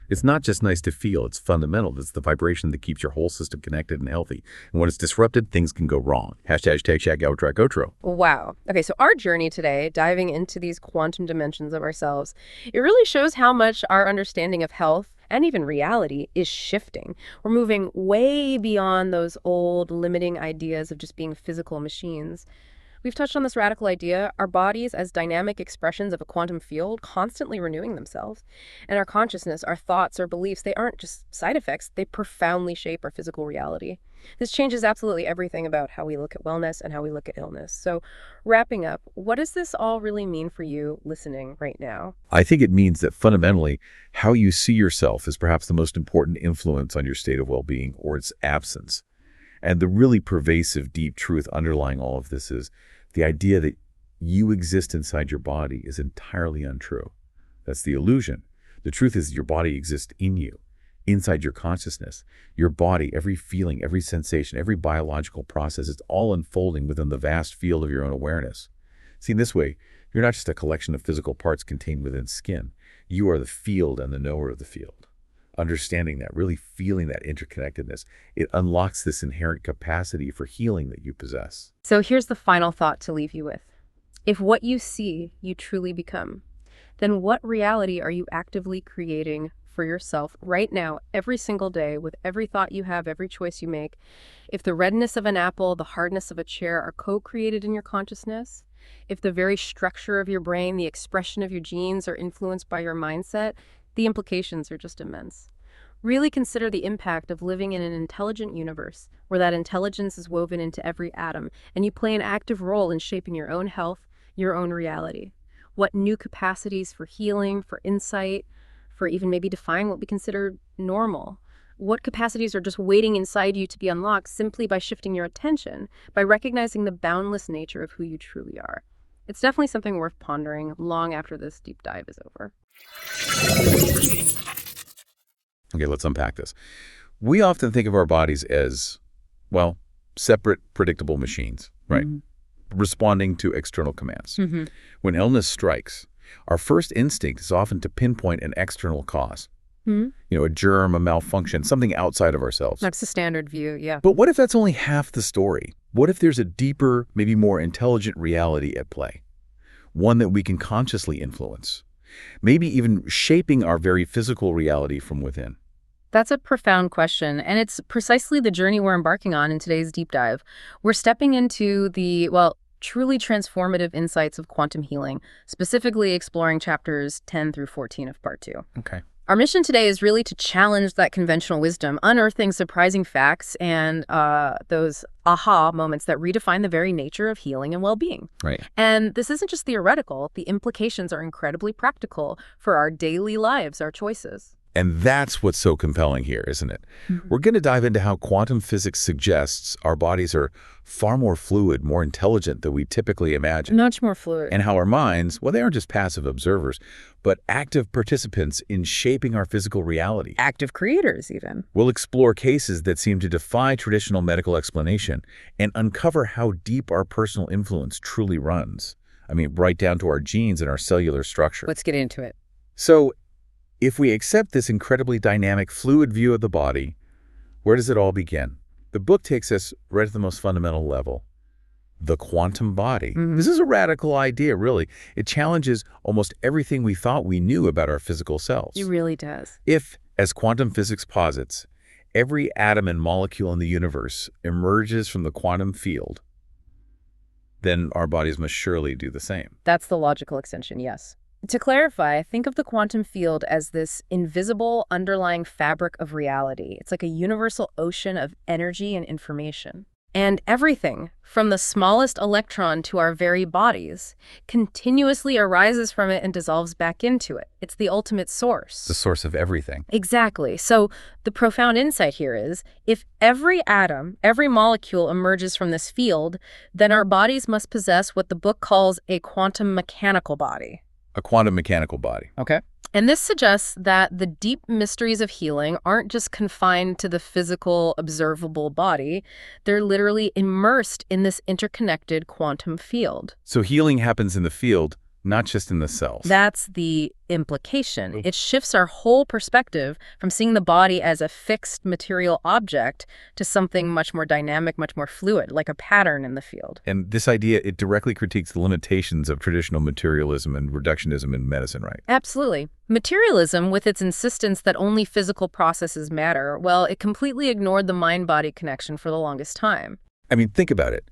It's not just nice to feel, it's fundamental. It's the vibration that keeps your whole system connected and healthy. And when it's disrupted, things can go wrong. Hashtag take shack out track outro. Wow. Okay, so our journey today, diving into these quantum dimensions of ourselves, it really shows how much our understanding of health and even reality is shifting. We're moving way beyond those old limiting ideas of just being physical machines. We've touched on this radical idea, our bodies as dynamic expressions of a quantum field, constantly renewing themselves. And our consciousness, our thoughts, our beliefs, they aren't just side effects, they profoundly shape our physical reality. This changes absolutely everything about how we look at wellness and how we look at illness. So, wrapping up, what does this all really mean for you listening right now? I think it means that fundamentally, how you see yourself is perhaps the most important influence on your state of well-being or its absence. And the really pervasive, deep truth underlying all of this is the idea that you exist inside your body is entirely untrue. That's the illusion. The truth is your body exists in you, inside your consciousness. Your body, every feeling, every sensation, every biological process, it's all unfolding within the vast field of your own awareness. Seen this way, you're not just a collection of physical parts contained within skin. You are the field and the knower of the field. Understanding that, really feeling that interconnectedness, it unlocks this inherent capacity for healing that you possess. So here's the final thought to leave you with. If what you see, you truly become, then what reality are you actively creating for yourself right now, every single day, with every thought you have, every choice you make? If the redness of an apple, the hardness of a chair are co-created in your consciousness, if the very structure of your brain, the expression of your genes are influenced by your mindset, the implications are just immense. Really consider the impact of living in an intelligent universe where that intelligence is woven into every atom, and you play an active role in shaping your own health, your own reality. What new capacities for healing, for insight, for even maybe defying what we consider normal? What capacities are just waiting inside you to be unlocked simply by shifting your attention, by recognizing the boundless nature of who you truly are? It's definitely something worth pondering long after this deep dive is over. Okay, let's unpack this. We often think of our bodies as, well, separate, predictable machines, right? Responding to external commands. When illness strikes, our first instinct is often to pinpoint an external cause. A germ, a malfunction, something outside of ourselves. That's the standard view, yeah. But what if that's only half the story? What if there's a deeper, maybe more intelligent reality at play? One that we can consciously influence. Maybe even shaping our very physical reality from within. That's a profound question, and it's precisely the journey we're embarking on in today's deep dive. We're stepping into the, truly transformative insights of quantum healing, specifically exploring chapters 10 through 14 of part 2. Okay. Our mission today is really to challenge that conventional wisdom, unearthing surprising facts and those aha moments that redefine the very nature of healing and well-being. Right. And this isn't just theoretical. The implications are incredibly practical for our daily lives, our choices. And that's what's so compelling here, isn't it? We're going to dive into how quantum physics suggests our bodies are far more fluid, more intelligent than we typically imagine. Much more fluid. And how our minds, well, they aren't just passive observers, but active participants in shaping our physical reality. Active creators, even. We'll explore cases that seem to defy traditional medical explanation and uncover how deep our personal influence truly runs. I mean, right down to our genes and our cellular structure. Let's get into it. So, if we accept this incredibly dynamic, fluid view of the body, where does it all begin? The book takes us right at the most fundamental level, the quantum body. This is a radical idea, really. It challenges almost everything we thought we knew about our physical selves. It really does. If, as quantum physics posits, every atom and molecule in the universe emerges from the quantum field, then our bodies must surely do the same. That's the logical extension, yes. To clarify, think of the quantum field as this invisible underlying fabric of reality. It's like a universal ocean of energy and information. And everything, from the smallest electron to our very bodies, continuously arises from it and dissolves back into it. It's the ultimate source. The source of everything. Exactly. So the profound insight here is, if every atom, every molecule emerges from this field, then our bodies must possess what the book calls a quantum mechanical body. A quantum mechanical body. Okay. And this suggests that the deep mysteries of healing aren't just confined to the physical, observable body. They're literally immersed in this interconnected quantum field. So healing happens in the field, not just in the cells. That's the implication. It shifts our whole perspective from seeing the body as a fixed material object to something much more dynamic, much more fluid, like a pattern in the field. And this idea, it directly critiques the limitations of traditional materialism and reductionism in medicine, right? Absolutely. Materialism, with its insistence that only physical processes matter, well, it completely ignored the mind-body connection for the longest time. I mean, think about it.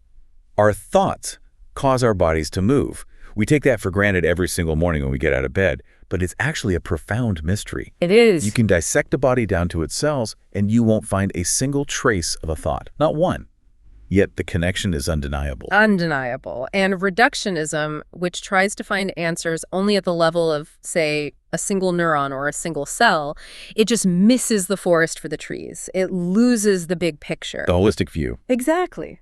Our thoughts cause our bodies to move. We take that for granted every single morning when we get out of bed, but it's actually a profound mystery. It is. You can dissect a body down to its cells, and you won't find a single trace of a thought. Not one. Yet the connection is undeniable. Undeniable. And reductionism, which tries to find answers only at the level of, say, a single neuron or a single cell, it just misses the forest for the trees. It loses the big picture. The holistic view. Exactly.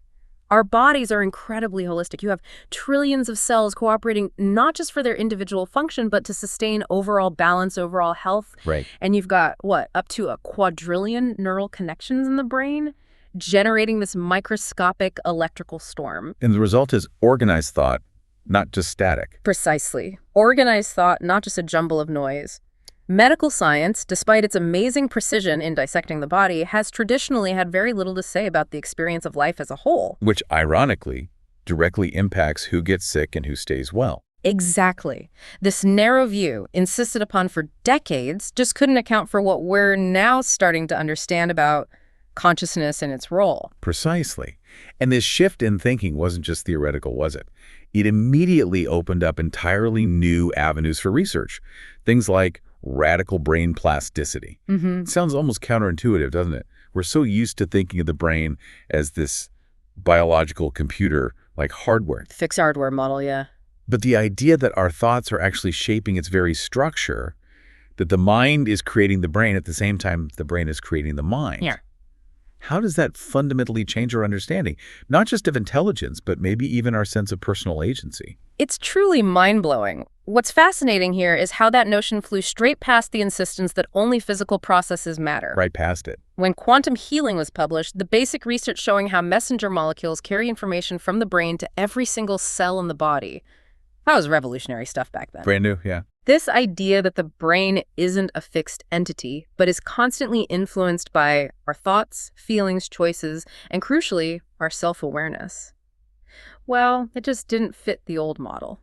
Our bodies are incredibly holistic. You have trillions of cells cooperating not just for their individual function, but to sustain overall balance, overall health. Right. And you've got, what, up to a quadrillion neural connections in the brain, generating this microscopic electrical storm. And the result is organized thought, not just static. Precisely. Organized thought, not just a jumble of noise. Medical science, despite its amazing precision in dissecting the body, has traditionally had very little to say about the experience of life as a whole. Which, ironically, directly impacts who gets sick and who stays well. Exactly. This narrow view, insisted upon for decades, just couldn't account for what we're now starting to understand about consciousness and its role. Precisely. And this shift in thinking wasn't just theoretical, was it? It immediately opened up entirely new avenues for research. Things like radical brain plasticity. It sounds almost counterintuitive, doesn't it? We're so used to thinking of the brain as this biological computer, like hardware. Fixed hardware model, yeah. But the idea that our thoughts are actually shaping its very structure, that the mind is creating the brain at the same time the brain is creating the mind. Yeah. How does that fundamentally change our understanding, not just of intelligence, but maybe even our sense of personal agency? It's truly mind-blowing. What's fascinating here is how that notion flew straight past the insistence that only physical processes matter. Right past it. When quantum healing was published, the basic research showing how messenger molecules carry information from the brain to every single cell in the body. That was revolutionary stuff back then. Brand new, yeah. This idea that the brain isn't a fixed entity, but is constantly influenced by our thoughts, feelings, choices, and crucially, our self-awareness. Well, it just didn't fit the old model.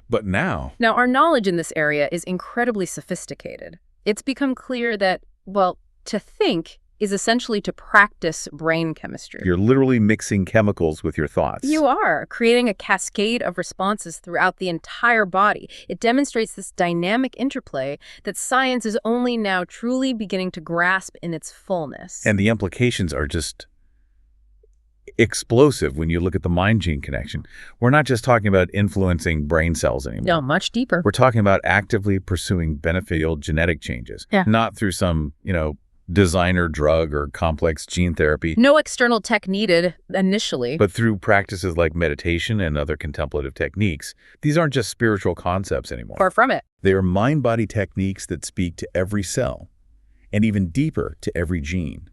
But now, Now, our knowledge in this area is incredibly sophisticated. It's become clear that, well, to think is essentially to practice brain chemistry. you're literally mixing chemicals with your thoughts. You are, creating a cascade of responses throughout the entire body. It demonstrates this dynamic interplay that science is only now truly beginning to grasp in its fullness. And the implications are just explosive when you look at the mind-gene connection. We're not just talking about influencing brain cells anymore. No, much deeper. We're talking about actively pursuing beneficial genetic changes, Yeah. not through some, designer drug or complex gene therapy, No external tech needed initially. but through practices like meditation and other contemplative techniques. These aren't just spiritual concepts anymore. Far from it. They are mind-body techniques that speak to every cell, and even deeper to every gene.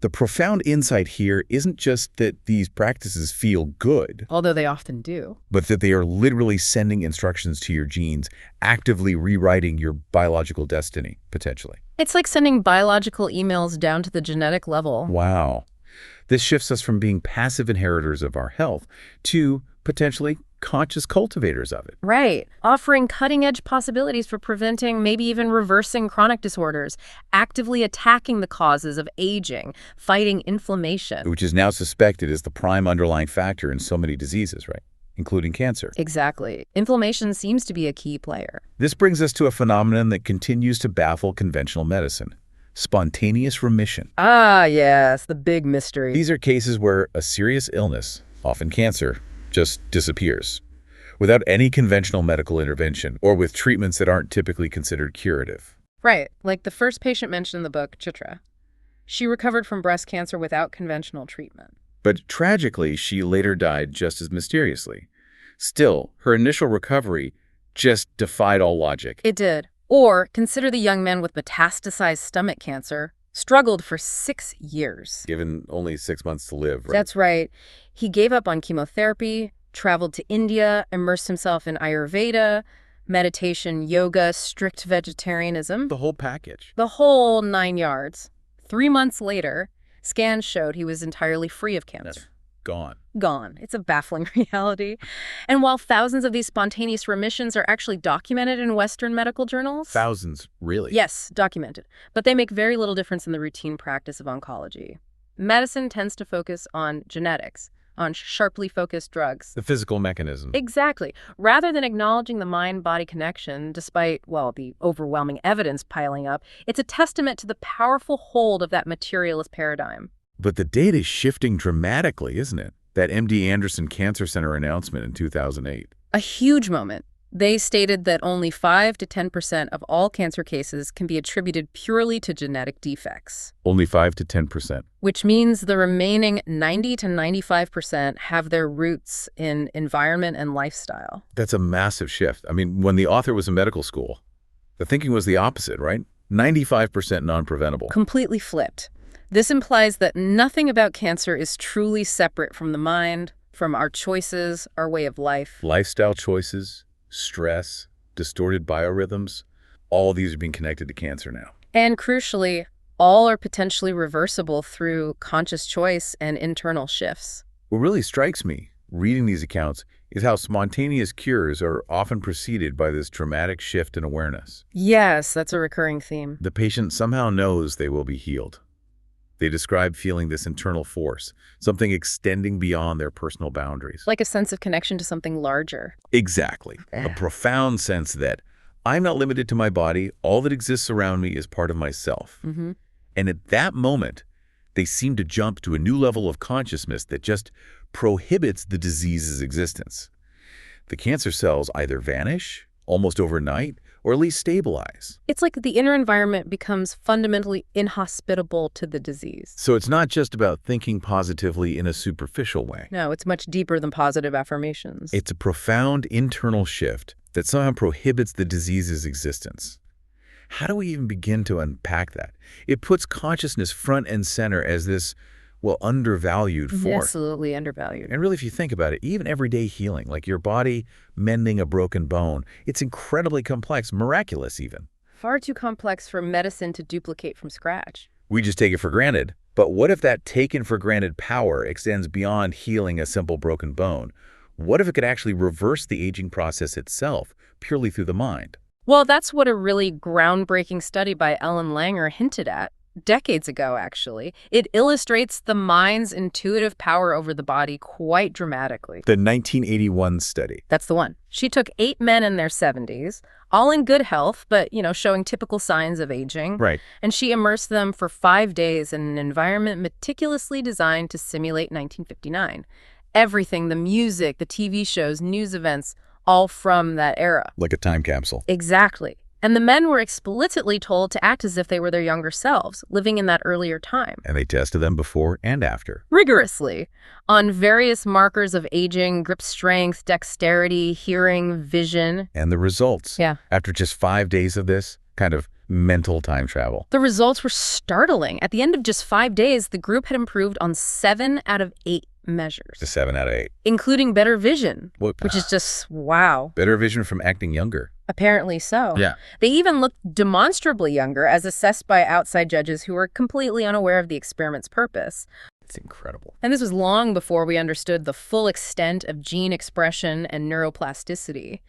The profound insight here isn't just that these practices feel good, Although they often do. but that they are literally sending instructions to your genes, actively rewriting your biological destiny, potentially. It's like sending biological emails down to the genetic level. Wow. This shifts us from being passive inheritors of our health to potentially conscious cultivators of it. Right. Offering cutting-edge possibilities for preventing, maybe even reversing chronic disorders, actively attacking the causes of aging, fighting inflammation. Which is now suspected as the prime underlying factor in so many diseases, right? Including cancer. Exactly. Inflammation seems to be a key player. This brings us to a phenomenon that continues to baffle conventional medicine: spontaneous remission. Ah, yes, the big mystery. These are cases where a serious illness, often cancer, just disappears without any conventional medical intervention or with treatments that aren't typically considered curative. Right, like the first patient mentioned in the book, Chitra. She recovered from breast cancer without conventional treatment. But tragically, she later died just as mysteriously. Still, her initial recovery just defied all logic. It did. Or consider the young man with metastasized stomach cancer, struggled for 6 years. Given only 6 months to live, right? That's right. He gave up on chemotherapy, traveled to India, immersed himself in Ayurveda, meditation, yoga, strict vegetarianism. The whole package. The whole 9 yards. 3 months later, scans showed he was entirely free of cancer. That's gone. Gone. It's a baffling reality. And while thousands of these spontaneous remissions are actually documented in Western medical journals... Thousands, really? Yes, documented. But they make very little difference in the routine practice of oncology. Medicine tends to focus on genetics, on sharply focused drugs. The physical mechanism. Exactly. Rather than acknowledging the mind-body connection, despite, well, the overwhelming evidence piling up, it's a testament to the powerful hold of that materialist paradigm. But the data is shifting dramatically, isn't it? That MD Anderson Cancer Center announcement in 2008. A huge moment. They stated that only 5 to 10% of all cancer cases can be attributed purely to genetic defects. Only 5 to 10%. Which means the remaining 90 to 95% have their roots in environment and lifestyle. That's a massive shift. I mean, when the author was in medical school, the thinking was the opposite, right? 95% non-preventable. Completely flipped. This implies that nothing about cancer is truly separate from the mind, from our choices, our way of life. Lifestyle choices, stress, distorted biorhythms, all these are being connected to cancer now. And crucially, all are potentially reversible through conscious choice and internal shifts. What really strikes me, reading these accounts, is how spontaneous cures are often preceded by this dramatic shift in awareness. Yes, that's a recurring theme. The patient somehow knows they will be healed. They describe feeling this internal force, something extending beyond their personal boundaries. Like a sense of connection to something larger. Exactly. A profound sense that I'm not limited to my body. All that exists around me is part of myself. Mm-hmm. And at that moment, they seem to jump to a new level of consciousness that just prohibits the disease's existence. The cancer cells either vanish almost overnight or at least stabilize. It's like the inner environment becomes fundamentally inhospitable to the disease. So it's not just about thinking positively in a superficial way. No, it's much deeper than positive affirmations. It's a profound internal shift that somehow prohibits the disease's existence. How do we even begin to unpack that? It puts consciousness front and center as this, well, undervalued force. Absolutely undervalued. And really, if you think about it, even everyday healing, like your body mending a broken bone, it's incredibly complex, miraculous even. Far too complex for medicine to duplicate from scratch. We just take it for granted. But what if that taken for granted power extends beyond healing a simple broken bone? What if it could actually reverse the aging process itself, purely through the mind? Well, that's what a really groundbreaking study by Ellen Langer hinted at. Decades ago, actually. It illustrates the mind's intuitive power over the body quite dramatically. The 1981 study. That's the one. She took 8 men in their 70s, all in good health, but, showing typical signs of aging. Right. And she immersed them for 5 days in an environment meticulously designed to simulate 1959. Everything, the music, the TV shows, news events, all from that era. Like a time capsule. Exactly. And the men were explicitly told to act as if they were their younger selves, living in that earlier time. And they tested them before and after. Rigorously. On various markers of aging, grip strength, dexterity, hearing, vision. And the results. Yeah. After just 5 days of this kind of mental time travel. The results were startling. At the end of just 5 days, the group had improved on 7 out of 8 measures. Just 7 out of 8. Including better vision, What? which is just, wow. Better vision from acting younger. Apparently so. Yeah. They even looked demonstrably younger as assessed by outside judges who were completely unaware of the experiment's purpose. It's incredible. And this was long before we understood the full extent of gene expression and neuroplasticity.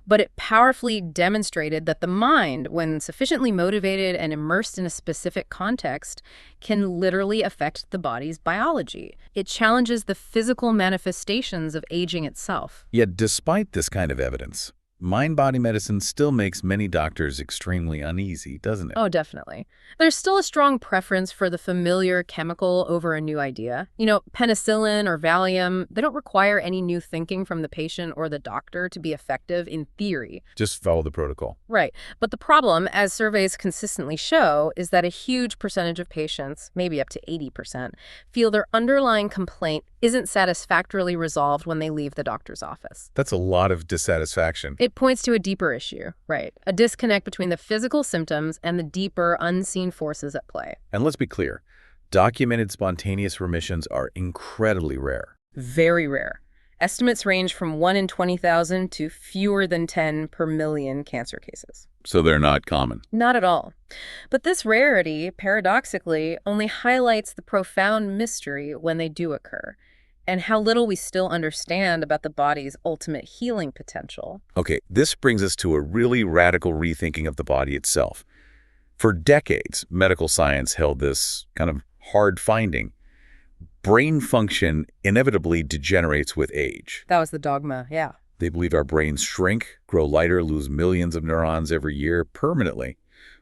But it powerfully demonstrated that the mind, when sufficiently motivated and immersed in a specific context, can literally affect the body's biology. It challenges the physical manifestations of aging itself. Yet despite this kind of evidence, mind-body medicine still makes many doctors extremely uneasy, doesn't it? Oh, definitely. There's still a strong preference for the familiar chemical over a new idea. Penicillin or Valium, they don't require any new thinking from the patient or the doctor to be effective in theory. Just follow the protocol. Right. But the problem, as surveys consistently show, is that a huge percentage of patients, maybe up to 80%, feel their underlying complaint isn't satisfactorily resolved when they leave the doctor's office. That's a lot of dissatisfaction. It points to a deeper issue, right? A disconnect between the physical symptoms and the deeper, unseen forces at play. And let's be clear, documented spontaneous remissions are incredibly rare. Very rare. Estimates range from 1 in 20,000 to fewer than 10 per million cancer cases. So they're not common. Not at all. But this rarity, paradoxically, only highlights the profound mystery when they do occur, and how little we still understand about the body's ultimate healing potential. Okay, this brings us to a really radical rethinking of the body itself. For decades, medical science held this kind of hard finding. brain function inevitably degenerates with age. That was the dogma, yeah. They believed our brains shrink, grow lighter, lose millions of neurons every year permanently,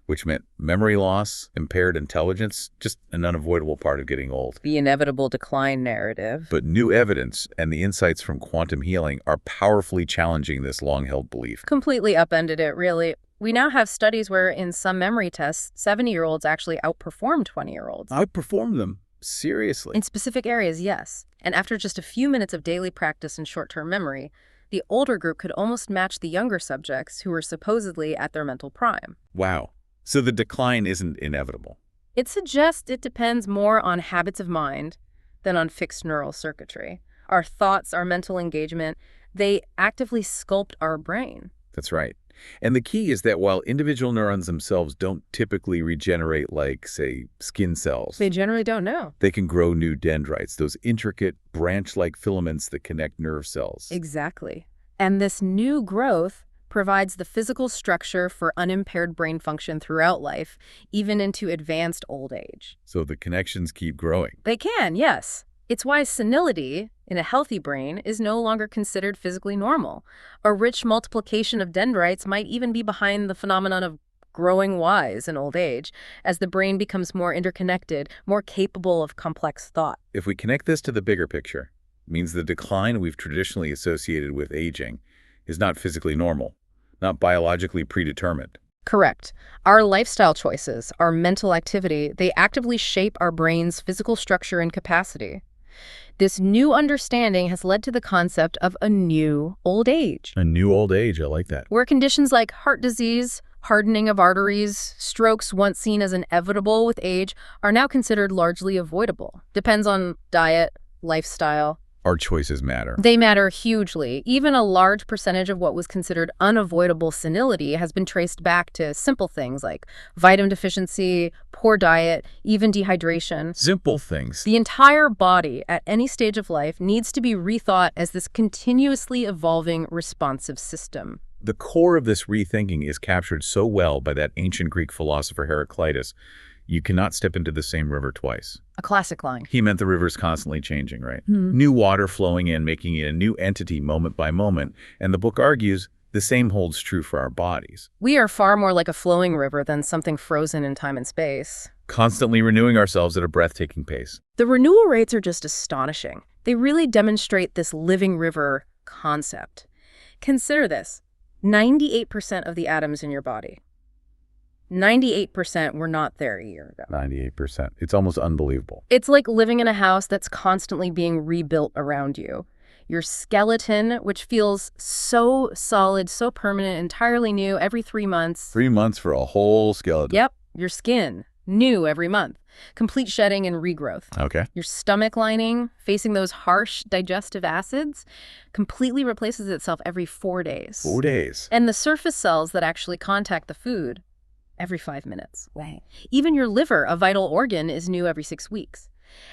which meant memory loss, impaired intelligence, just an unavoidable part of getting old. The inevitable decline narrative. But new evidence and the insights from quantum healing are powerfully challenging this long-held belief. Completely upended it, really. We now have studies where in some memory tests, 70-year-olds actually outperform 20-year-olds. Outperform them? Seriously? In specific areas, yes. And after just a few minutes of daily practice in short-term memory, the older group could almost match the younger subjects who were supposedly at their mental prime. Wow. So the decline isn't inevitable. It suggests it depends more on habits of mind than on fixed neural circuitry. Our thoughts, our mental engagement, they actively sculpt our brain. That's right. And the key is that while individual neurons themselves don't typically regenerate like, say, skin cells, They generally don't know. they can grow new dendrites, those intricate branch-like filaments that connect nerve cells. Exactly. And this new growth provides the physical structure for unimpaired brain function throughout life, even into advanced old age. So the connections keep growing. They can, yes. It's why senility in a healthy brain is no longer considered physically normal. A rich multiplication of dendrites might even be behind the phenomenon of growing wise in old age, as the brain becomes more interconnected, more capable of complex thought. If we connect this to the bigger picture, it means the decline we've traditionally associated with aging is not physically normal, not biologically predetermined. Correct. Our lifestyle choices, our mental activity, they actively shape our brain's physical structure and capacity. This new understanding has led to the concept of a new old age, A new old age, I like that. where conditions like heart disease, hardening of arteries, strokes once seen as inevitable with age are now considered largely avoidable. Depends on diet, lifestyle. Our choices matter. They matter hugely. Even a large percentage of what was considered unavoidable senility has been traced back to simple things like vitamin deficiency, poor diet, even dehydration. Simple things. The entire body at any stage of life needs to be rethought as this continuously evolving responsive system. The core of this rethinking is captured so well by that ancient Greek philosopher Heraclitus. You cannot step into the same river twice. A classic line. He meant the river's constantly changing, right? New water flowing in, making it a new entity moment by moment. And the book argues the same holds true for our bodies. We are far more like a flowing river than something frozen in time and space. Constantly renewing ourselves at a breathtaking pace. The renewal rates are just astonishing. They really demonstrate this living river concept. Consider this. 98% of the atoms in your body. 98% were not there a year ago. 98%. It's almost unbelievable. It's like living in a house that's constantly being rebuilt around you. Your skeleton, which feels so solid, so permanent, entirely new every 3 months. 3 months for a whole skeleton. Yep. Your skin, new every month. Complete shedding and regrowth. Okay. Your stomach lining, facing those harsh digestive acids, completely replaces itself every 4 days. 4 days. And the surface cells that actually contact the food, every 5 minutes. Wow. Even your liver, a vital organ, is new every 6 weeks.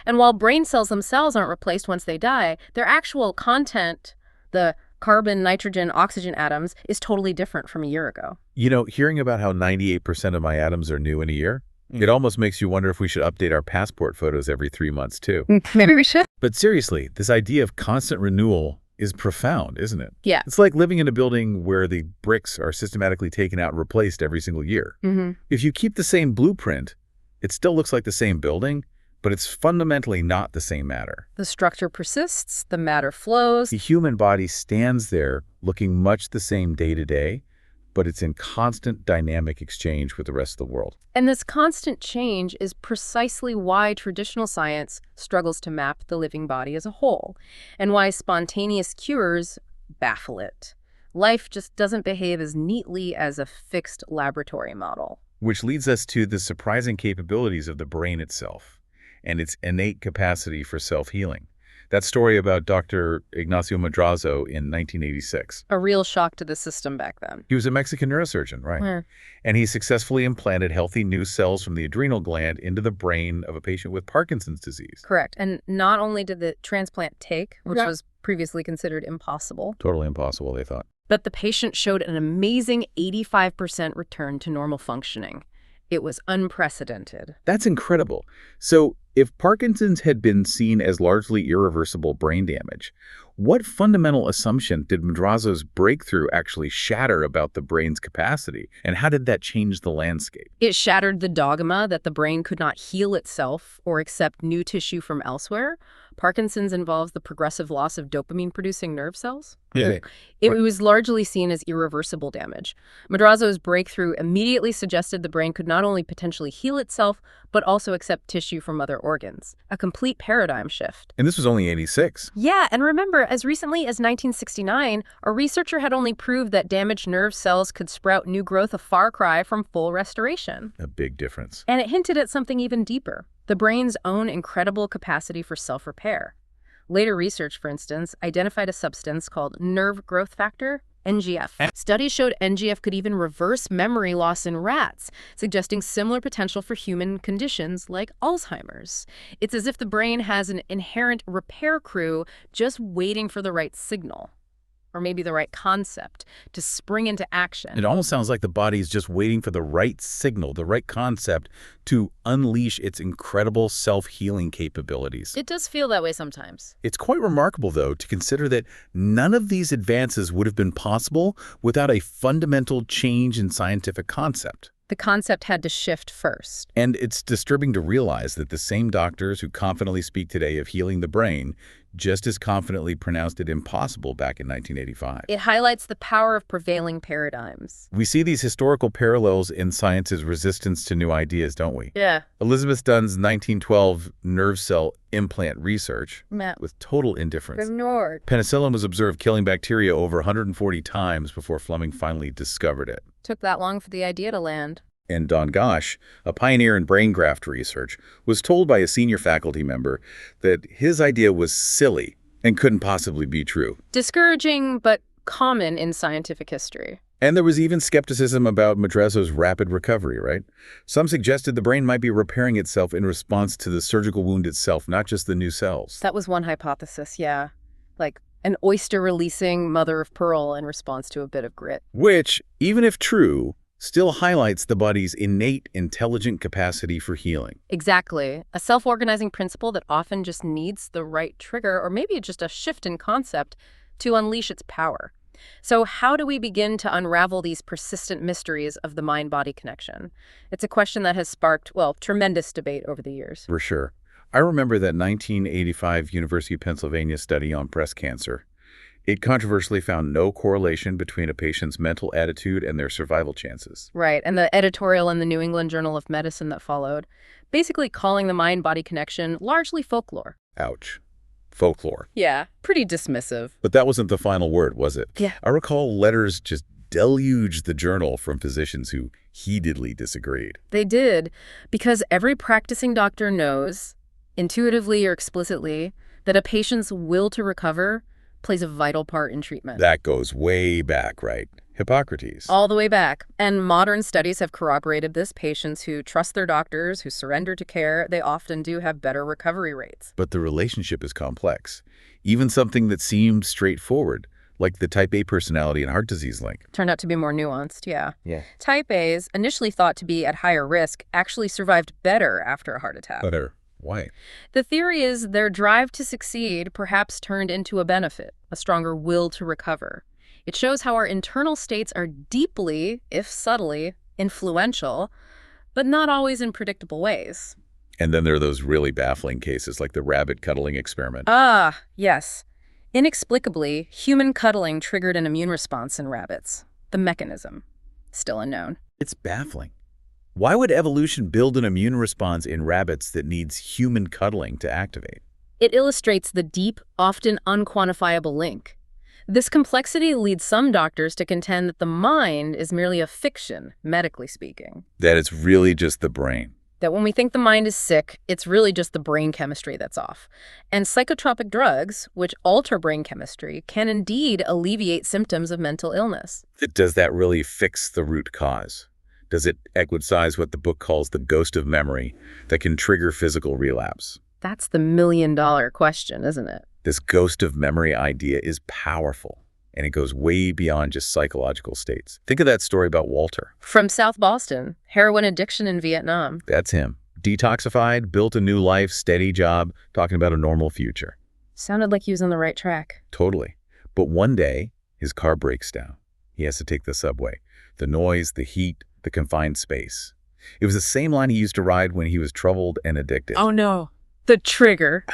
And while brain cells themselves aren't replaced once they die, their actual content, the carbon, nitrogen, oxygen atoms, is totally different from a year ago. You know, hearing about how 98% of my atoms are new in a year, it almost makes you wonder if we should update our passport photos every 3 months too. Maybe we should. But seriously, this idea of constant renewal is profound, isn't it? Yeah. It's like living in a building where the bricks are systematically taken out and replaced every single year. If you keep the same blueprint, it still looks like the same building, but it's fundamentally not the same matter. The structure persists, the matter flows. The human body stands there looking much the same day to day, but it's in constant dynamic exchange with the rest of the world. And this constant change is precisely why traditional science struggles to map the living body as a whole, and why spontaneous cures baffle it. Life just doesn't behave as neatly as a fixed laboratory model. Which leads us to the surprising capabilities of the brain itself and its innate capacity for self-healing. That story about Dr. Ignacio Madrazo in 1986. A real shock to the system back then. He was a Mexican neurosurgeon, right? And he successfully implanted healthy new cells from the adrenal gland into the brain of a patient with Parkinson's disease. Correct. And not only did the transplant take, which was previously considered impossible. Totally impossible, they thought. But the patient showed an amazing 85% return to normal functioning. It was unprecedented. That's incredible. So If Parkinson's had been seen as largely irreversible brain damage, what fundamental assumption did Madrazo's breakthrough actually shatter about the brain's capacity, and how did that change the landscape? It shattered the dogma that the brain could not heal itself or accept new tissue from elsewhere. Parkinson's involves the progressive loss of dopamine-producing nerve cells. Yeah. It was largely seen as irreversible damage. Madrazo's breakthrough immediately suggested the brain could not only potentially heal itself, but also accept tissue from other organs. A complete paradigm shift. And this was only 86. Yeah, and remember, as recently as 1969, a researcher had only proved that damaged nerve cells could sprout new growth, a far cry from full restoration. A big difference. And it hinted at something even deeper, the brain's own incredible capacity for self-repair. Later research, for instance, identified a substance called nerve growth factor, NGF. Studies showed NGF could even reverse memory loss in rats, suggesting similar potential for human conditions like Alzheimer's. It's as if the brain has an inherent repair crew just waiting for the right signal, or maybe the right concept, to spring into action. It almost sounds like the body is just waiting for the right signal, the right concept to unleash its incredible self-healing capabilities. It does feel that way sometimes. It's quite remarkable, though, to consider that none of these advances would have been possible without a fundamental change in scientific concept. The concept had to shift first. And it's disturbing to realize that the same doctors who confidently speak today of healing the brain just as confidently pronounced it impossible back in 1985. It highlights the power of prevailing paradigms. We see these historical parallels in science's resistance to new ideas, don't we? Yeah. Elizabeth Dunn's 1912 nerve cell implant research Matt. with total indifference. Ignored. Penicillin was observed killing bacteria over 140 times before Fleming finally discovered it. Took that long for the idea to land. And Don Gosh, a pioneer in brain graft research, was told by a senior faculty member that his idea was silly and couldn't possibly be true. Discouraging, but common in scientific history. And there was even skepticism about Madrazo's rapid recovery, right? Some suggested the brain might be repairing itself in response to the surgical wound itself, not just the new cells. That was one hypothesis, yeah. Like an oyster releasing mother of pearl in response to a bit of grit. Which, even if true, still highlights the body's innate intelligent capacity for healing. Exactly. A self-organizing principle that often just needs the right trigger, or maybe just a shift in concept, to unleash its power. So how do we begin to unravel these persistent mysteries of the mind-body connection? It's a question that has sparked, well, tremendous debate over the years. For sure. I remember that 1985 University of Pennsylvania study on breast cancer. It controversially found no correlation between a patient's mental attitude and their survival chances. Right, and the editorial in the New England Journal of Medicine that followed, basically calling the mind-body connection largely folklore. Ouch. Folklore. Yeah, pretty dismissive. But that wasn't the final word, was it? Yeah. I recall letters just deluged the journal from physicians who heatedly disagreed. They did, because every practicing doctor knows, intuitively or explicitly, that a patient's will to recover plays a vital part in treatment. That goes way back, right? Hippocrates. All the way back. And modern studies have corroborated this. Patients who trust their doctors, who surrender to care, they often do have better recovery rates. But the relationship is complex. Even something that seemed straightforward, like the type A personality and heart disease link. Turned out to be more nuanced, yeah. Yeah. Type A's, initially thought to be at higher risk, actually survived better after a heart attack. Better. Why? The theory is their drive to succeed perhaps turned into a benefit, a stronger will to recover. It shows how our internal states are deeply, if subtly, influential, but not always in predictable ways. And then there are those really baffling cases like the rabbit cuddling experiment. Ah, yes. Inexplicably, human cuddling triggered an immune response in rabbits. The mechanism, still unknown. It's baffling. Why would evolution build an immune response in rabbits that needs human cuddling to activate? It illustrates the deep, often unquantifiable link. This complexity leads some doctors to contend that the mind is merely a fiction, medically speaking. That it's really just the brain. That when we think the mind is sick, it's really just the brain chemistry that's off. And psychotropic drugs, which alter brain chemistry, can indeed alleviate symptoms of mental illness. Does that really fix the root cause? Does it exorcise what the book calls the ghost of memory that can trigger physical relapse? That's the million-dollar question, isn't it? This ghost of memory idea is powerful, and it goes way beyond just psychological states. Think of that story about Walter. From South Boston, heroin addiction in Vietnam. That's him. detoxified, built a new life, steady job, talking about a normal future. Sounded like he was on the right track. Totally. But one day, his car breaks down. He has to take the subway. The noise, the heat, the confined space. It was the same line he used to ride when he was troubled and addicted. Oh no, the trigger.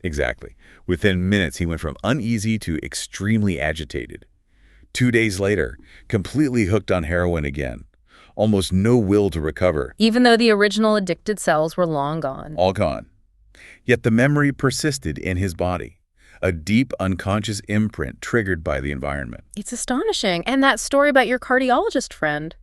Exactly. Within minutes, he went from uneasy to extremely agitated. 2 days later, completely hooked on heroin again. Almost no will to recover. Even though the original addicted cells were long gone. All gone. Yet the memory persisted in his body. A deep unconscious imprint triggered by the environment. It's astonishing. And that story about your cardiologist friend.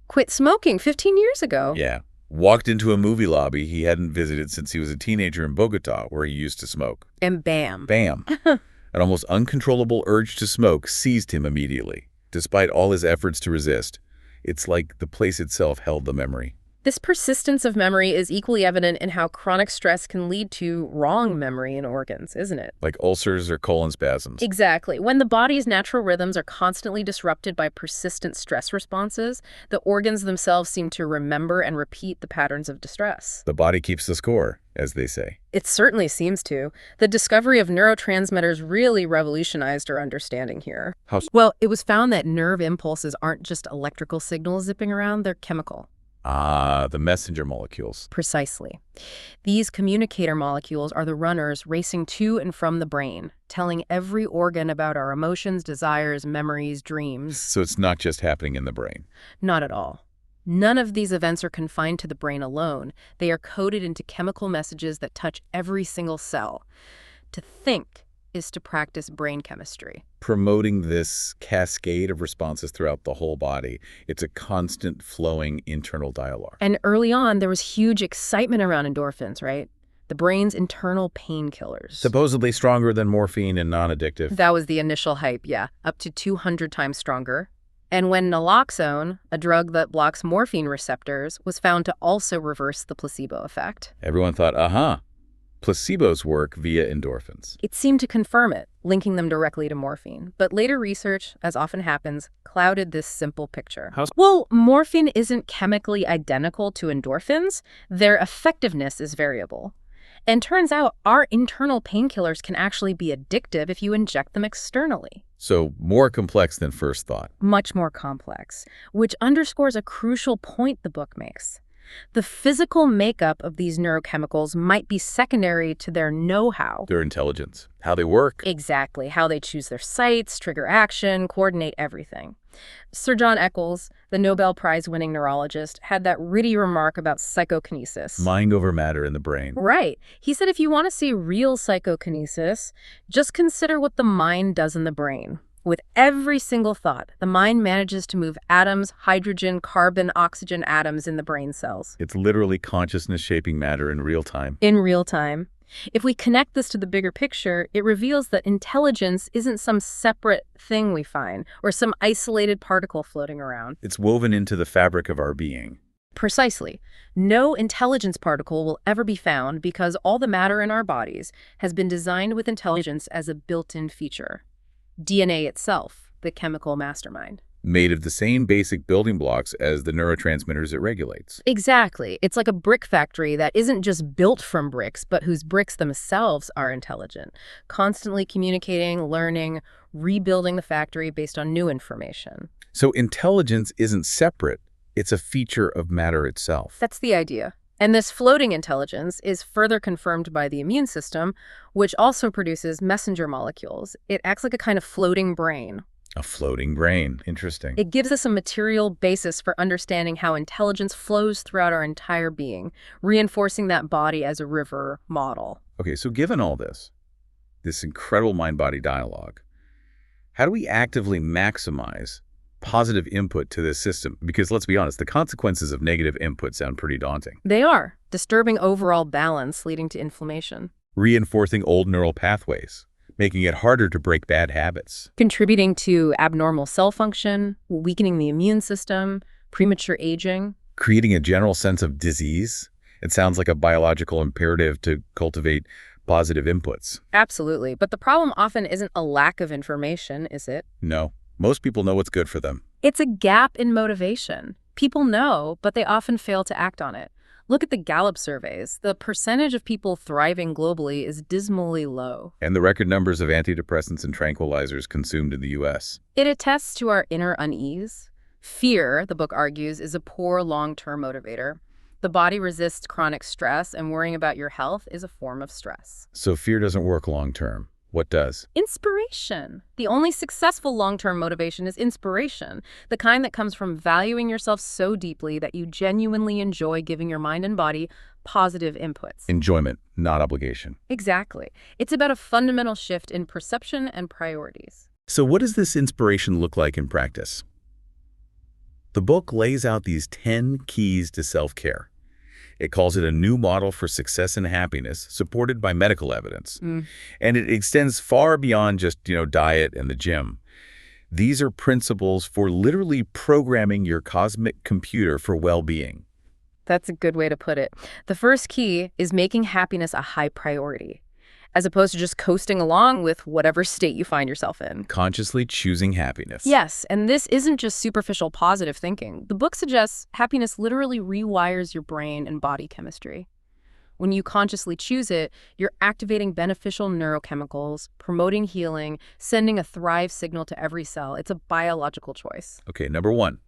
Quit smoking 15 years ago. Yeah. Walked into a movie lobby he hadn't visited since he was a teenager in Bogota, where he used to smoke. And bam. Bam. An almost uncontrollable urge to smoke seized him immediately. Despite all his efforts to resist, it's like the place itself held the memory. This persistence of memory is equally evident in how chronic stress can lead to wrong memory in organs, isn't it? Like ulcers or colon spasms. Exactly. When the body's natural rhythms are constantly disrupted by persistent stress responses, the organs themselves seem to remember and repeat the patterns of distress. The body keeps the score, as they say. It certainly seems to. The discovery of neurotransmitters really revolutionized our understanding here. How so? Well, it was found that nerve impulses aren't just electrical signals zipping around, they're chemical. Ah, the messenger molecules. Precisely. These communicator molecules are the runners racing to and from the brain, telling every organ about our emotions, desires, memories, dreams. So it's not just happening in the brain. Not at all. None of these events are confined to the brain alone. They are coded into chemical messages that touch every single cell. To think is to practice brain chemistry. Promoting this cascade of responses throughout the whole body. It's a constant flowing internal dialogue. And early on, there was huge excitement around endorphins, right? The brain's internal painkillers. Supposedly stronger than morphine and non-addictive. That was the initial hype, yeah, up to 200 times stronger. And when naloxone, a drug that blocks morphine receptors, was found to also reverse the placebo effect. Everyone thought, placebos work via endorphins. It seemed to confirm it, linking them directly to morphine. But later research, as often happens, clouded this simple picture. Well, morphine isn't chemically identical to endorphins. Their effectiveness is variable. And turns out our internal painkillers can actually be addictive if you inject them externally. So more complex than first thought. Much more complex, which underscores a crucial point the book makes. The physical makeup of these neurochemicals might be secondary to their know-how. Their intelligence, how they work. Exactly, how they choose their sites, trigger action, coordinate everything. Sir John Eccles, the Nobel Prize-winning neurologist, had that witty remark about psychokinesis. Mind over matter in the brain. Right. He said if you want to see real psychokinesis, just consider what the mind does in the brain. With every single thought, the mind manages to move atoms, hydrogen, carbon, oxygen atoms in the brain cells. It's literally consciousness shaping matter in real time. In real time. If we connect this to the bigger picture, it reveals that intelligence isn't some separate thing we find, or some isolated particle floating around. It's woven into the fabric of our being. Precisely. No intelligence particle will ever be found because all the matter in our bodies has been designed with intelligence as a built-in feature. DNA itself, the chemical mastermind. Made of the same basic building blocks as the neurotransmitters it regulates. Exactly. It's like a brick factory that isn't just built from bricks, but whose bricks themselves are intelligent, constantly communicating, learning, rebuilding the factory based on new information. So intelligence isn't separate. It's a feature of matter itself. That's the idea. And this floating intelligence is further confirmed by the immune system, which also produces messenger molecules. It acts like a kind of floating brain. A floating brain. Interesting. It gives us a material basis for understanding how intelligence flows throughout our entire being, reinforcing that body as a river model. Okay, so given all this incredible mind-body dialogue, how do we actively maximize positive input to this system? Because let's be honest, the consequences of negative input sound pretty daunting. They are. Disturbing overall balance leading to inflammation. Reinforcing old neural pathways, making it harder to break bad habits. Contributing to abnormal cell function, weakening the immune system, premature aging. Creating a general sense of disease. It sounds like a biological imperative to cultivate positive inputs. Absolutely. But the problem often isn't a lack of information, is it? No. Most people know what's good for them. It's a gap in motivation. People know, but they often fail to act on it. Look at the Gallup surveys. The percentage of people thriving globally is dismally low. And the record numbers of antidepressants and tranquilizers consumed in the U.S. It attests to our inner unease. Fear, the book argues, is a poor long-term motivator. The body resists chronic stress, and worrying about your health is a form of stress. So fear doesn't work long-term. What does? Inspiration. The only successful long-term motivation is inspiration, the kind that comes from valuing yourself so deeply that you genuinely enjoy giving your mind and body positive inputs. Enjoyment, not obligation. Exactly. It's about a fundamental shift in perception and priorities. So what does this inspiration look like in practice? The book lays out these 10 keys to self-care. It calls it a new model for success and happiness, supported by medical evidence. And it extends far beyond just, diet and the gym. These are principles for literally programming your cosmic computer for well-being. That's a good way to put it. The first key is making happiness a high priority, as opposed to just coasting along with whatever state you find yourself in. Consciously choosing happiness. Yes, and this isn't just superficial positive thinking. The book suggests happiness literally rewires your brain and body chemistry. When you consciously choose it, you're activating beneficial neurochemicals, promoting healing, sending a thrive signal to every cell. It's a biological choice. Okay, number 1,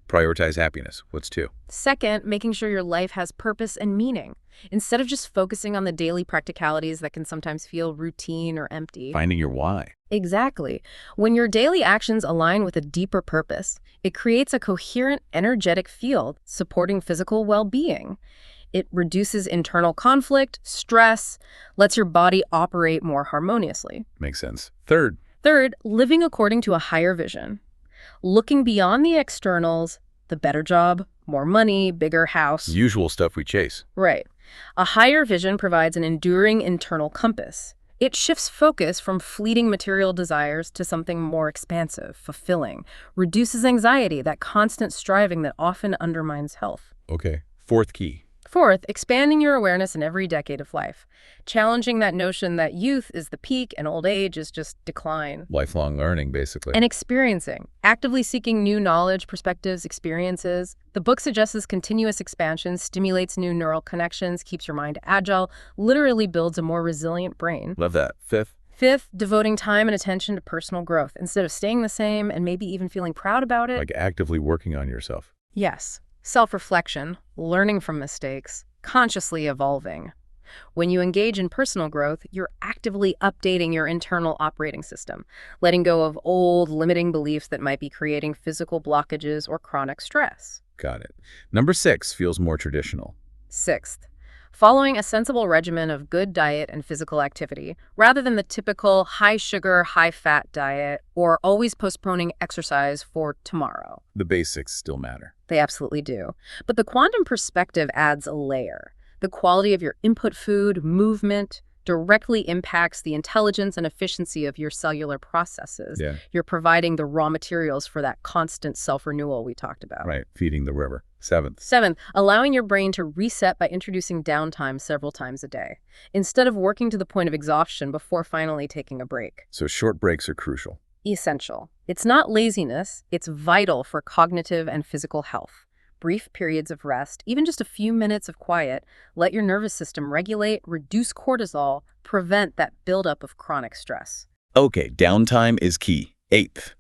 prioritize happiness. What's 2? Second, making sure your life has purpose and meaning. Instead of just focusing on the daily practicalities that can sometimes feel routine or empty. Finding your why. Exactly. When your daily actions align with a deeper purpose, it creates a coherent, energetic field supporting physical well-being. It reduces internal conflict, stress, lets your body operate more harmoniously. Makes sense. Third, living according to a higher vision. Looking beyond the externals, the better job, more money, bigger house. usual stuff we chase. Right. A higher vision provides an enduring internal compass. It shifts focus from fleeting material desires to something more expansive, fulfilling, reduces anxiety, that constant striving that often undermines health. Okay. Fourth key. Fourth, expanding your awareness in every decade of life, challenging that notion that youth is the peak and old age is just decline. Lifelong learning, basically. And experiencing, actively seeking new knowledge, perspectives, experiences. The book suggests continuous expansion, stimulates new neural connections, keeps your mind agile, literally builds a more resilient brain. Love that. Fifth, devoting time and attention to personal growth instead of staying the same and maybe even feeling proud about it. Like actively working on yourself. Yes. Self-reflection, learning from mistakes, consciously evolving. When you engage in personal growth, you're actively updating your internal operating system, letting go of old, limiting beliefs that might be creating physical blockages or chronic stress. Got it. Number 6 feels more traditional. Sixth, following a sensible regimen of good diet and physical activity, rather than the typical high-sugar, high-fat diet, or always postponing exercise for tomorrow. The basics still matter. They absolutely do. But the quantum perspective adds a layer. The quality of your input food, movement, directly impacts the intelligence and efficiency of your cellular processes. Yeah. You're providing the raw materials for that constant self-renewal we talked about. Right. Feeding the river. Seventh, allowing your brain to reset by introducing downtime several times a day, instead of working to the point of exhaustion before finally taking a break. So short breaks are crucial. Essential. It's not laziness, it's vital for cognitive and physical health. Brief periods of rest, even just a few minutes of quiet, let your nervous system regulate, reduce cortisol, prevent that buildup of chronic stress. Okay, downtime is key. Eighth,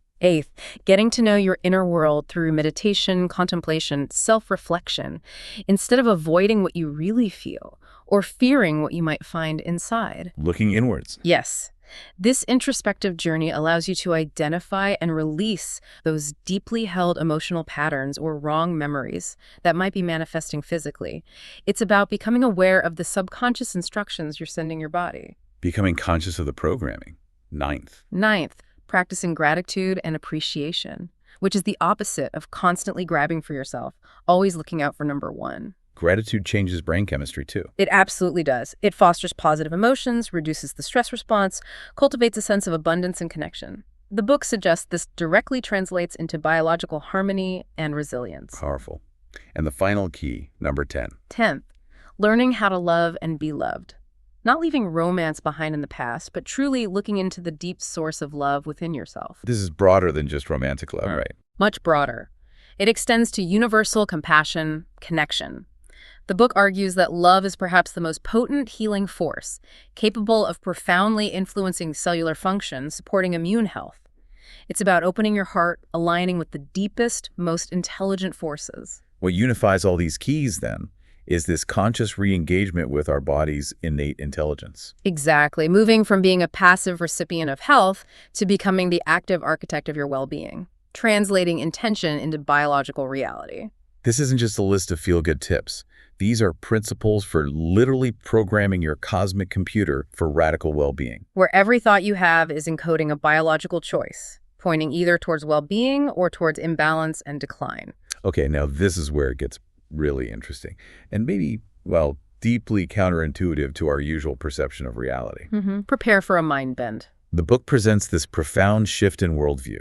getting to know your inner world through meditation, contemplation, self-reflection, instead of avoiding what you really feel or fearing what you might find inside. Looking inwards. Yes. This introspective journey allows you to identify and release those deeply held emotional patterns or wrong memories that might be manifesting physically. It's about becoming aware of the subconscious instructions you're sending your body. Becoming conscious of the programming. Ninth, practicing gratitude and appreciation, which is the opposite of constantly grabbing for yourself, always looking out for number one. Gratitude changes brain chemistry too. It absolutely does. It fosters positive emotions, reduces the stress response, cultivates a sense of abundance and connection. The book suggests this directly translates into biological harmony and resilience. Powerful. And the final key, number 10. 10th, learning how to love and be loved. Not leaving romance behind in the past, but truly looking into the deep source of love within yourself. This is broader than just romantic love, right? Much broader. It extends to universal compassion, connection. The book argues that love is perhaps the most potent healing force, capable of profoundly influencing cellular function, supporting immune health. It's about opening your heart, aligning with the deepest, most intelligent forces. What unifies all these keys, then, is this conscious re-engagement with our body's innate intelligence. Exactly, moving from being a passive recipient of health to becoming the active architect of your well-being, translating intention into biological reality. This isn't just a list of feel-good tips. These are principles for literally programming your cosmic computer for radical well-being. Where every thought you have is encoding a biological choice, pointing either towards well-being or towards imbalance and decline. Okay, now this is where it gets really interesting. And maybe, well, deeply counterintuitive to our usual perception of reality. Prepare for a mind bend. The book presents this profound shift in worldview.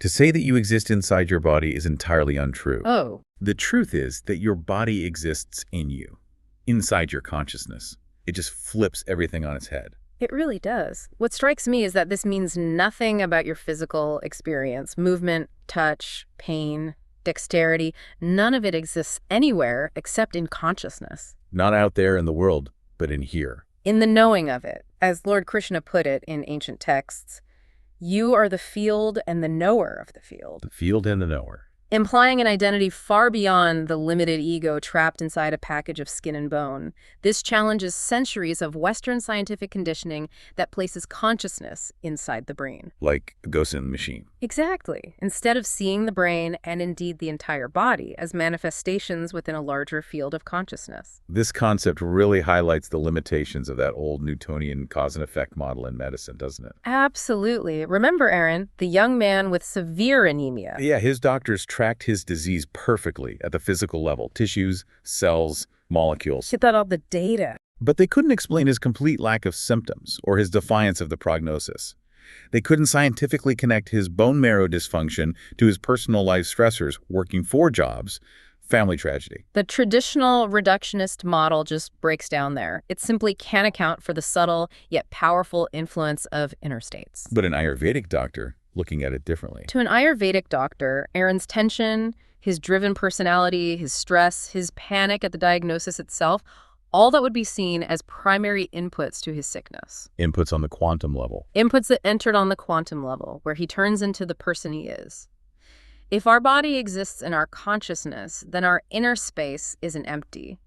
To say that you exist inside your body is entirely untrue. Oh. The truth is that your body exists in you, inside your consciousness. It just flips everything on its head. It really does. What strikes me is that this means nothing about your physical experience, movement, touch, pain, dexterity. None of it exists anywhere except in consciousness. Not out there in the world, but in here. In the knowing of it. As Lord Krishna put it in ancient texts, you are the field and the knower of the field. The field and the knower. Implying an identity far beyond the limited ego trapped inside a package of skin and bone. This challenges centuries of Western scientific conditioning that places consciousness inside the brain. Like a ghost in the machine. Exactly. Instead of seeing the brain, and indeed the entire body, as manifestations within a larger field of consciousness. This concept really highlights the limitations of that old Newtonian cause and effect model in medicine, doesn't it? Absolutely. Remember, Aaron, the young man with severe anemia. Yeah, his doctors tracked his disease perfectly at the physical level. Tissues, cells, molecules. Get that all the data. But they couldn't explain his complete lack of symptoms or his defiance of the prognosis. They couldn't scientifically connect his bone marrow dysfunction to his personal life stressors, working 4 jobs, family tragedy. The traditional reductionist model just breaks down there. It simply can't account for the subtle yet powerful influence of inner states. But an Ayurvedic doctor, looking at it differently. To an Ayurvedic doctor, Aaron's tension, his driven personality, his stress, his panic at the diagnosis itself, all that would be seen as primary inputs to his sickness. Inputs on the quantum level. Inputs that entered on the quantum level, where he turns into the person he is. If our body exists in our consciousness, then our inner space isn't empty.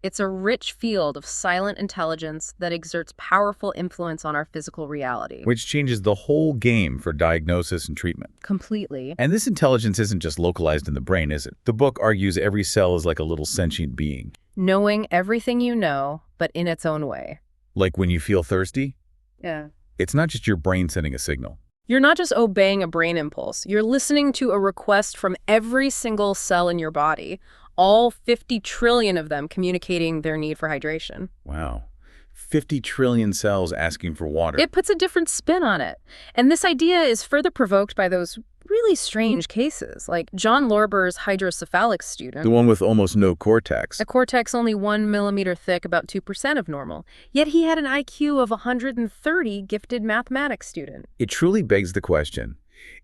It's a rich field of silent intelligence that exerts powerful influence on our physical reality. Which changes the whole game for diagnosis and treatment. Completely. And this intelligence isn't just localized in the brain, is it? The book argues every cell is like a little sentient being. Knowing everything you know, but in its own way. Like when you feel thirsty? Yeah. It's not just your brain sending a signal. You're not just obeying a brain impulse. You're listening to a request from every single cell in your body, all 50 trillion of them communicating their need for hydration. Wow. 50 trillion cells asking for water. It puts a different spin on it. And this idea is further provoked by those really strange cases, like John Lorber's hydrocephalic student. The one with almost no cortex. A cortex only 1 millimeter thick, about 2% of normal. Yet he had an IQ of 130, gifted mathematics student. It truly begs the question,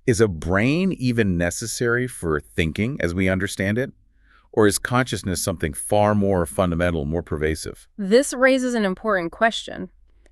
is a brain even necessary for thinking as we understand it? Or is consciousness something far more fundamental, more pervasive? This raises an important question.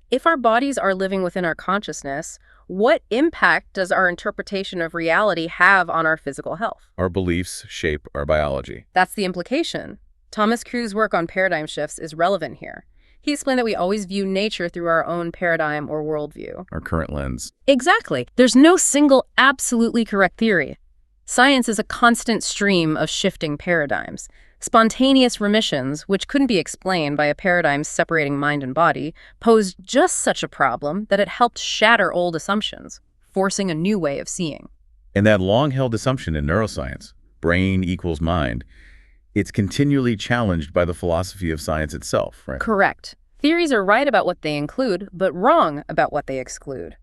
If our bodies are living within our consciousness, what impact does our interpretation of reality have on our physical health? Our beliefs shape our biology. That's the implication. Thomas Kuhn's work on paradigm shifts is relevant here. He explained that we always view nature through our own paradigm or worldview. Our current lens. Exactly. There's no single absolutely correct theory. Science is a constant stream of shifting paradigms. Spontaneous remissions, which couldn't be explained by a paradigm separating mind and body, posed just such a problem that it helped shatter old assumptions, forcing a new way of seeing. And that long-held assumption in neuroscience, brain equals mind, it's continually challenged by the philosophy of science itself, right? Correct. Theories are right about what they include, but wrong about what they exclude.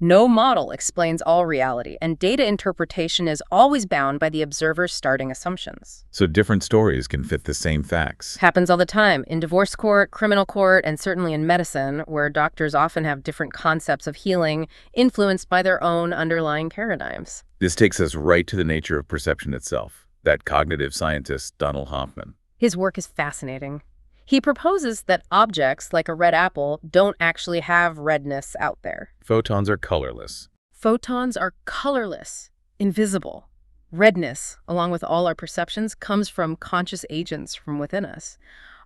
No model explains all reality, and data interpretation is always bound by the observer's starting assumptions. So different stories can fit the same facts. Happens all the time, in divorce court, criminal court, and certainly in medicine, where doctors often have different concepts of healing influenced by their own underlying paradigms. This takes us right to the nature of perception itself. That cognitive scientist, Donald Hoffman. His work is fascinating. He proposes that objects, like a red apple, don't actually have redness out there. Photons are colorless. Photons are colorless, invisible. Redness, along with all our perceptions, comes from conscious agents from within us.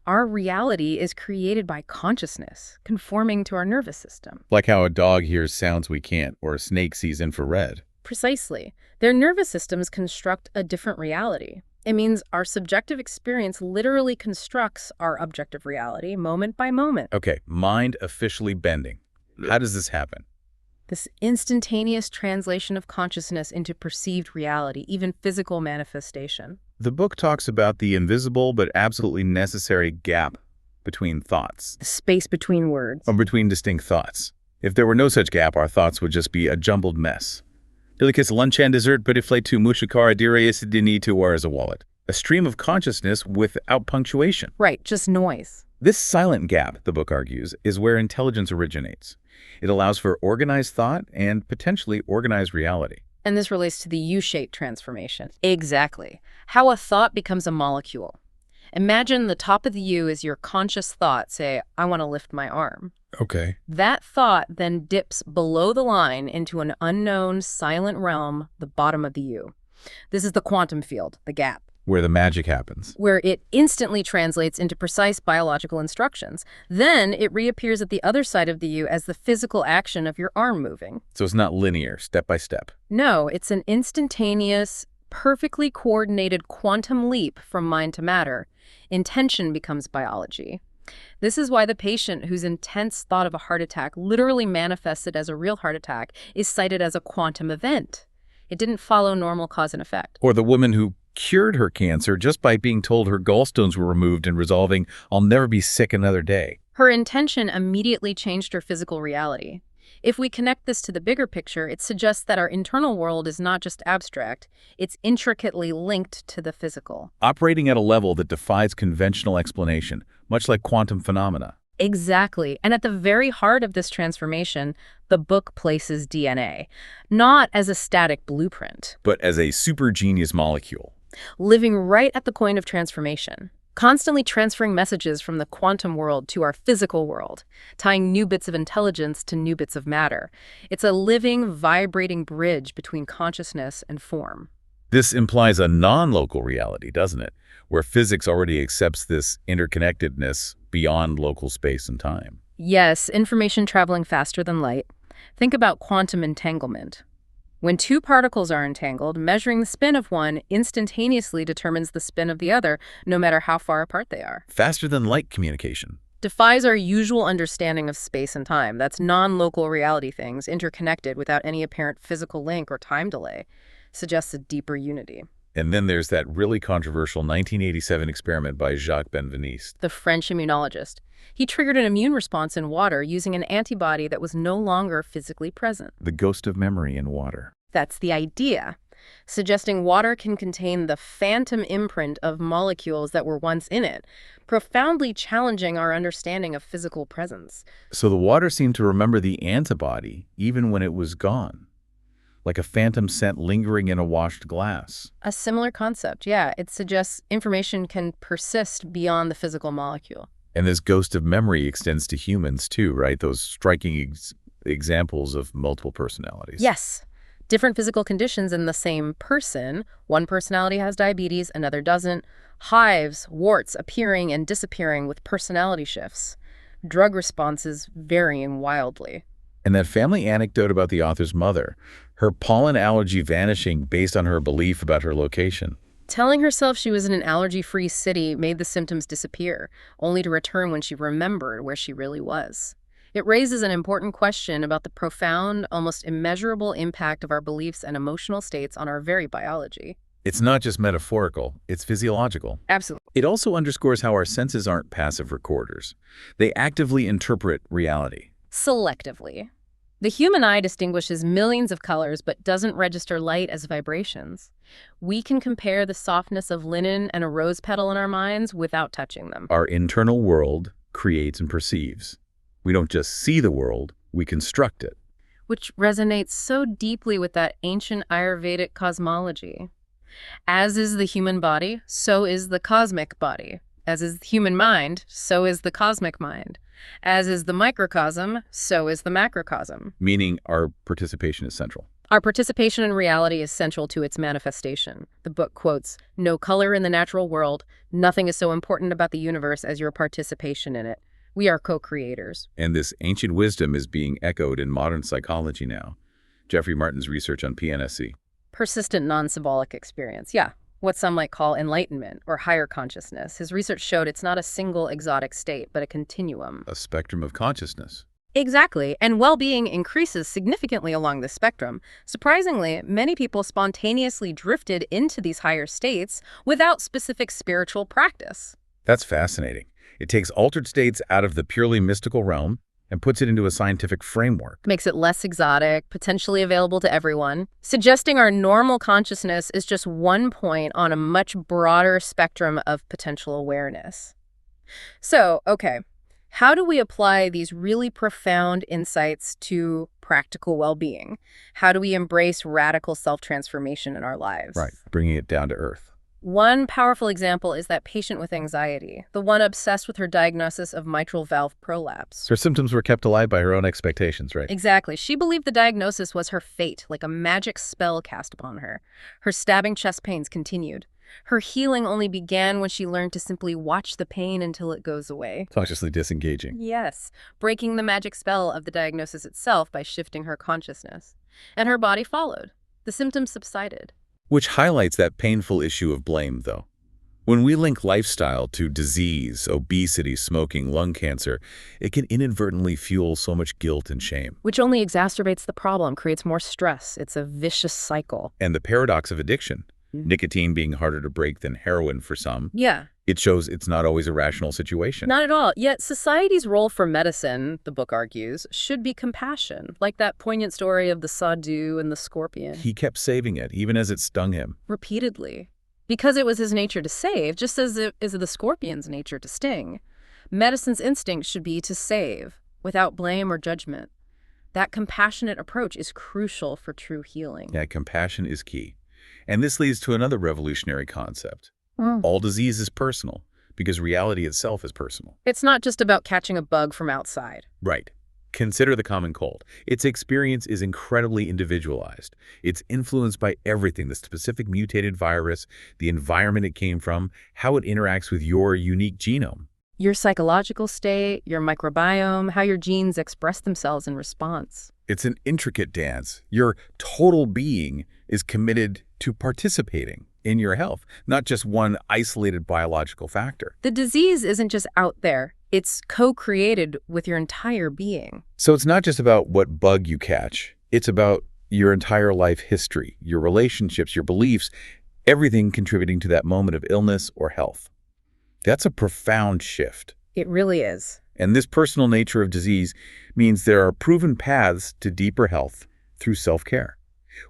Our reality is created by consciousness, conforming to our nervous system. Like how a dog hears sounds we can't, or a snake sees infrared. Precisely. Their nervous systems construct a different reality. It means our subjective experience literally constructs our objective reality moment by moment. Okay, mind officially bending. How does this happen? This instantaneous translation of consciousness into perceived reality, even physical manifestation. The book talks about the invisible but absolutely necessary gap between thoughts. The space between words. Or between distinct thoughts. If there were no such gap, our thoughts would just be a jumbled mess. Delicate lunch and dessert, but if late to mushakara dire need to wear as a wallet. A stream of consciousness without punctuation. Right, just noise. This silent gap, the book argues, is where intelligence originates. It allows for organized thought and potentially organized reality. And this relates to the U-shaped transformation. Exactly. How a thought becomes a molecule. Imagine the top of the U is your conscious thought, say, I want to lift my arm. Okay. That thought then dips below the line into an unknown, silent realm, the bottom of the U. This is the quantum field, the gap. Where the magic happens. Where it instantly translates into precise biological instructions. Then it reappears at the other side of the U as the physical action of your arm moving. So it's not linear, step by step. No, it's an instantaneous, perfectly coordinated quantum leap from mind to matter. Intention becomes biology. This is why the patient whose intense thought of a heart attack literally manifested as a real heart attack is cited as a quantum event. It didn't follow normal cause and effect. Or the woman who cured her cancer just by being told her gallstones were removed and resolving, I'll never be sick another day. Her intention immediately changed her physical reality. If we connect this to the bigger picture, it suggests that our internal world is not just abstract, it's intricately linked to the physical. Operating at a level that defies conventional explanation, much like quantum phenomena. Exactly. And at the very heart of this transformation, the book places DNA, not as a static blueprint, but as a super genius molecule. Living right at the coin of transformation, constantly transferring messages from the quantum world to our physical world, tying new bits of intelligence to new bits of matter. It's a living, vibrating bridge between consciousness and form. This implies a non-local reality, doesn't it? Where physics already accepts this interconnectedness beyond local space and time. Yes, information traveling faster than light. Think about quantum entanglement. When two particles are entangled, measuring the spin of one instantaneously determines the spin of the other, no matter how far apart they are. Faster than light communication. Defies our usual understanding of space and time. That's non-local reality things, interconnected without any apparent physical link or time delay. Suggests a deeper unity. And then there's that really controversial 1987 experiment by Jacques Benveniste, the French immunologist. He triggered an immune response in water using an antibody that was no longer physically present. the ghost of memory in water. That's the idea, suggesting water can contain the phantom imprint of molecules that were once in it, profoundly challenging our understanding of physical presence. So the water seemed to remember the antibody even when it was gone, like a phantom scent lingering in a washed glass. A similar concept, yeah. It suggests information can persist beyond the physical molecule. And this ghost of memory extends to humans too, right? Those striking examples of multiple personalities. Yes. Different physical conditions in the same person. One personality has diabetes, another doesn't. Hives, warts appearing and disappearing with personality shifts. Drug responses varying wildly. And that family anecdote about the author's mother, her pollen allergy vanishing based on her belief about her location. Telling herself she was in an allergy-free city made the symptoms disappear, only to return when she remembered where she really was. It raises an important question about the profound, almost immeasurable impact of our beliefs and emotional states on our very biology. It's not just metaphorical, it's physiological. Absolutely. It also underscores how our senses aren't passive recorders. They actively interpret reality. Selectively. The human eye distinguishes millions of colors but doesn't register light as vibrations. We can compare the softness of linen and a rose petal in our minds without touching them. Our internal world creates and perceives. We don't just see the world, we construct it. Which resonates so deeply with that ancient Ayurvedic cosmology. As is the human body, so is the cosmic body. As is the human mind, so is the cosmic mind. As is the microcosm, so is the macrocosm. Meaning our participation is central. Our participation in reality is central to its manifestation. The book quotes, "No color in the natural world. Nothing is so important about the universe as your participation in it. We are co-creators." And this ancient wisdom is being echoed in modern psychology now. Jeffrey Martin's research on PNSE. Persistent non-symbolic experience, yeah. What some might call enlightenment or higher consciousness. His research showed it's not a single exotic state, but a continuum. A spectrum of consciousness. Exactly, and well-being increases significantly along this spectrum. Surprisingly, many people spontaneously drifted into these higher states without specific spiritual practice. That's fascinating. It takes altered states out of the purely mystical realm and puts it into a scientific framework. Makes it less exotic, potentially available to everyone, suggesting our normal consciousness is just one point on a much broader spectrum of potential awareness. So, okay, how do we apply these really profound insights to practical well-being? How do we embrace radical self-transformation in our lives? Right, bringing it down to earth. One powerful example is that patient with anxiety, the one obsessed with her diagnosis of mitral valve prolapse. Her symptoms were kept alive by her own expectations, right? Exactly. She believed the diagnosis was her fate, like a magic spell cast upon her. Her stabbing chest pains continued. Her healing only began when she learned to simply watch the pain until it goes away. Consciously disengaging. Yes, breaking the magic spell of the diagnosis itself by shifting her consciousness. And her body followed. The symptoms subsided. Which highlights that painful issue of blame, though. When we link lifestyle to disease, obesity, smoking, lung cancer, it can inadvertently fuel so much guilt and shame. Which only exacerbates the problem, creates more stress. It's a vicious cycle. And the paradox of addiction, nicotine being harder to break than heroin for some, Yeah. it shows it's not always a rational situation. Not at all. Yet society's role for medicine, the book argues, should be compassion, like that poignant story of the sadhu and the scorpion. He kept saving it, even as it stung him. Repeatedly. Because it was his nature to save, just as it is the scorpion's nature to sting. Medicine's instinct should be to save, without blame or judgment. That compassionate approach is crucial for true healing. Yeah, compassion is key. And this leads to another revolutionary concept. All disease is personal, because reality itself is personal. It's not just about catching a bug from outside. Right. Consider the common cold. Its experience is incredibly individualized. It's influenced by everything, the specific mutated virus, the environment it came from, how it interacts with your unique genome. Your psychological state, your microbiome, how your genes express themselves in response. It's an intricate dance. Your total being is committed to participating in your health, not just one isolated biological factor. The disease isn't just out there. It's co-created with your entire being. So it's not just about what bug you catch. It's about your entire life history, your relationships, your beliefs, everything contributing to that moment of illness or health. That's a profound shift. It really is. And this personal nature of disease means there are proven paths to deeper health through self-care.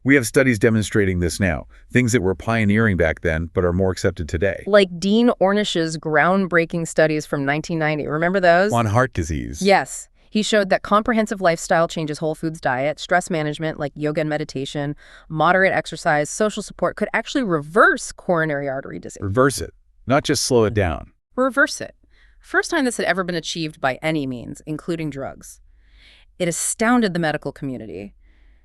We have studies demonstrating this now, things that were pioneering back then but are more accepted today. Like Dean Ornish's groundbreaking studies from 1990. Remember those? On heart disease. Yes. He showed that comprehensive lifestyle changes, whole foods diet, stress management like yoga and meditation, moderate exercise, social support could actually reverse coronary artery disease. Reverse it, not just slow it down. Reverse it. First time this had ever been achieved by any means, including drugs. It astounded the medical community.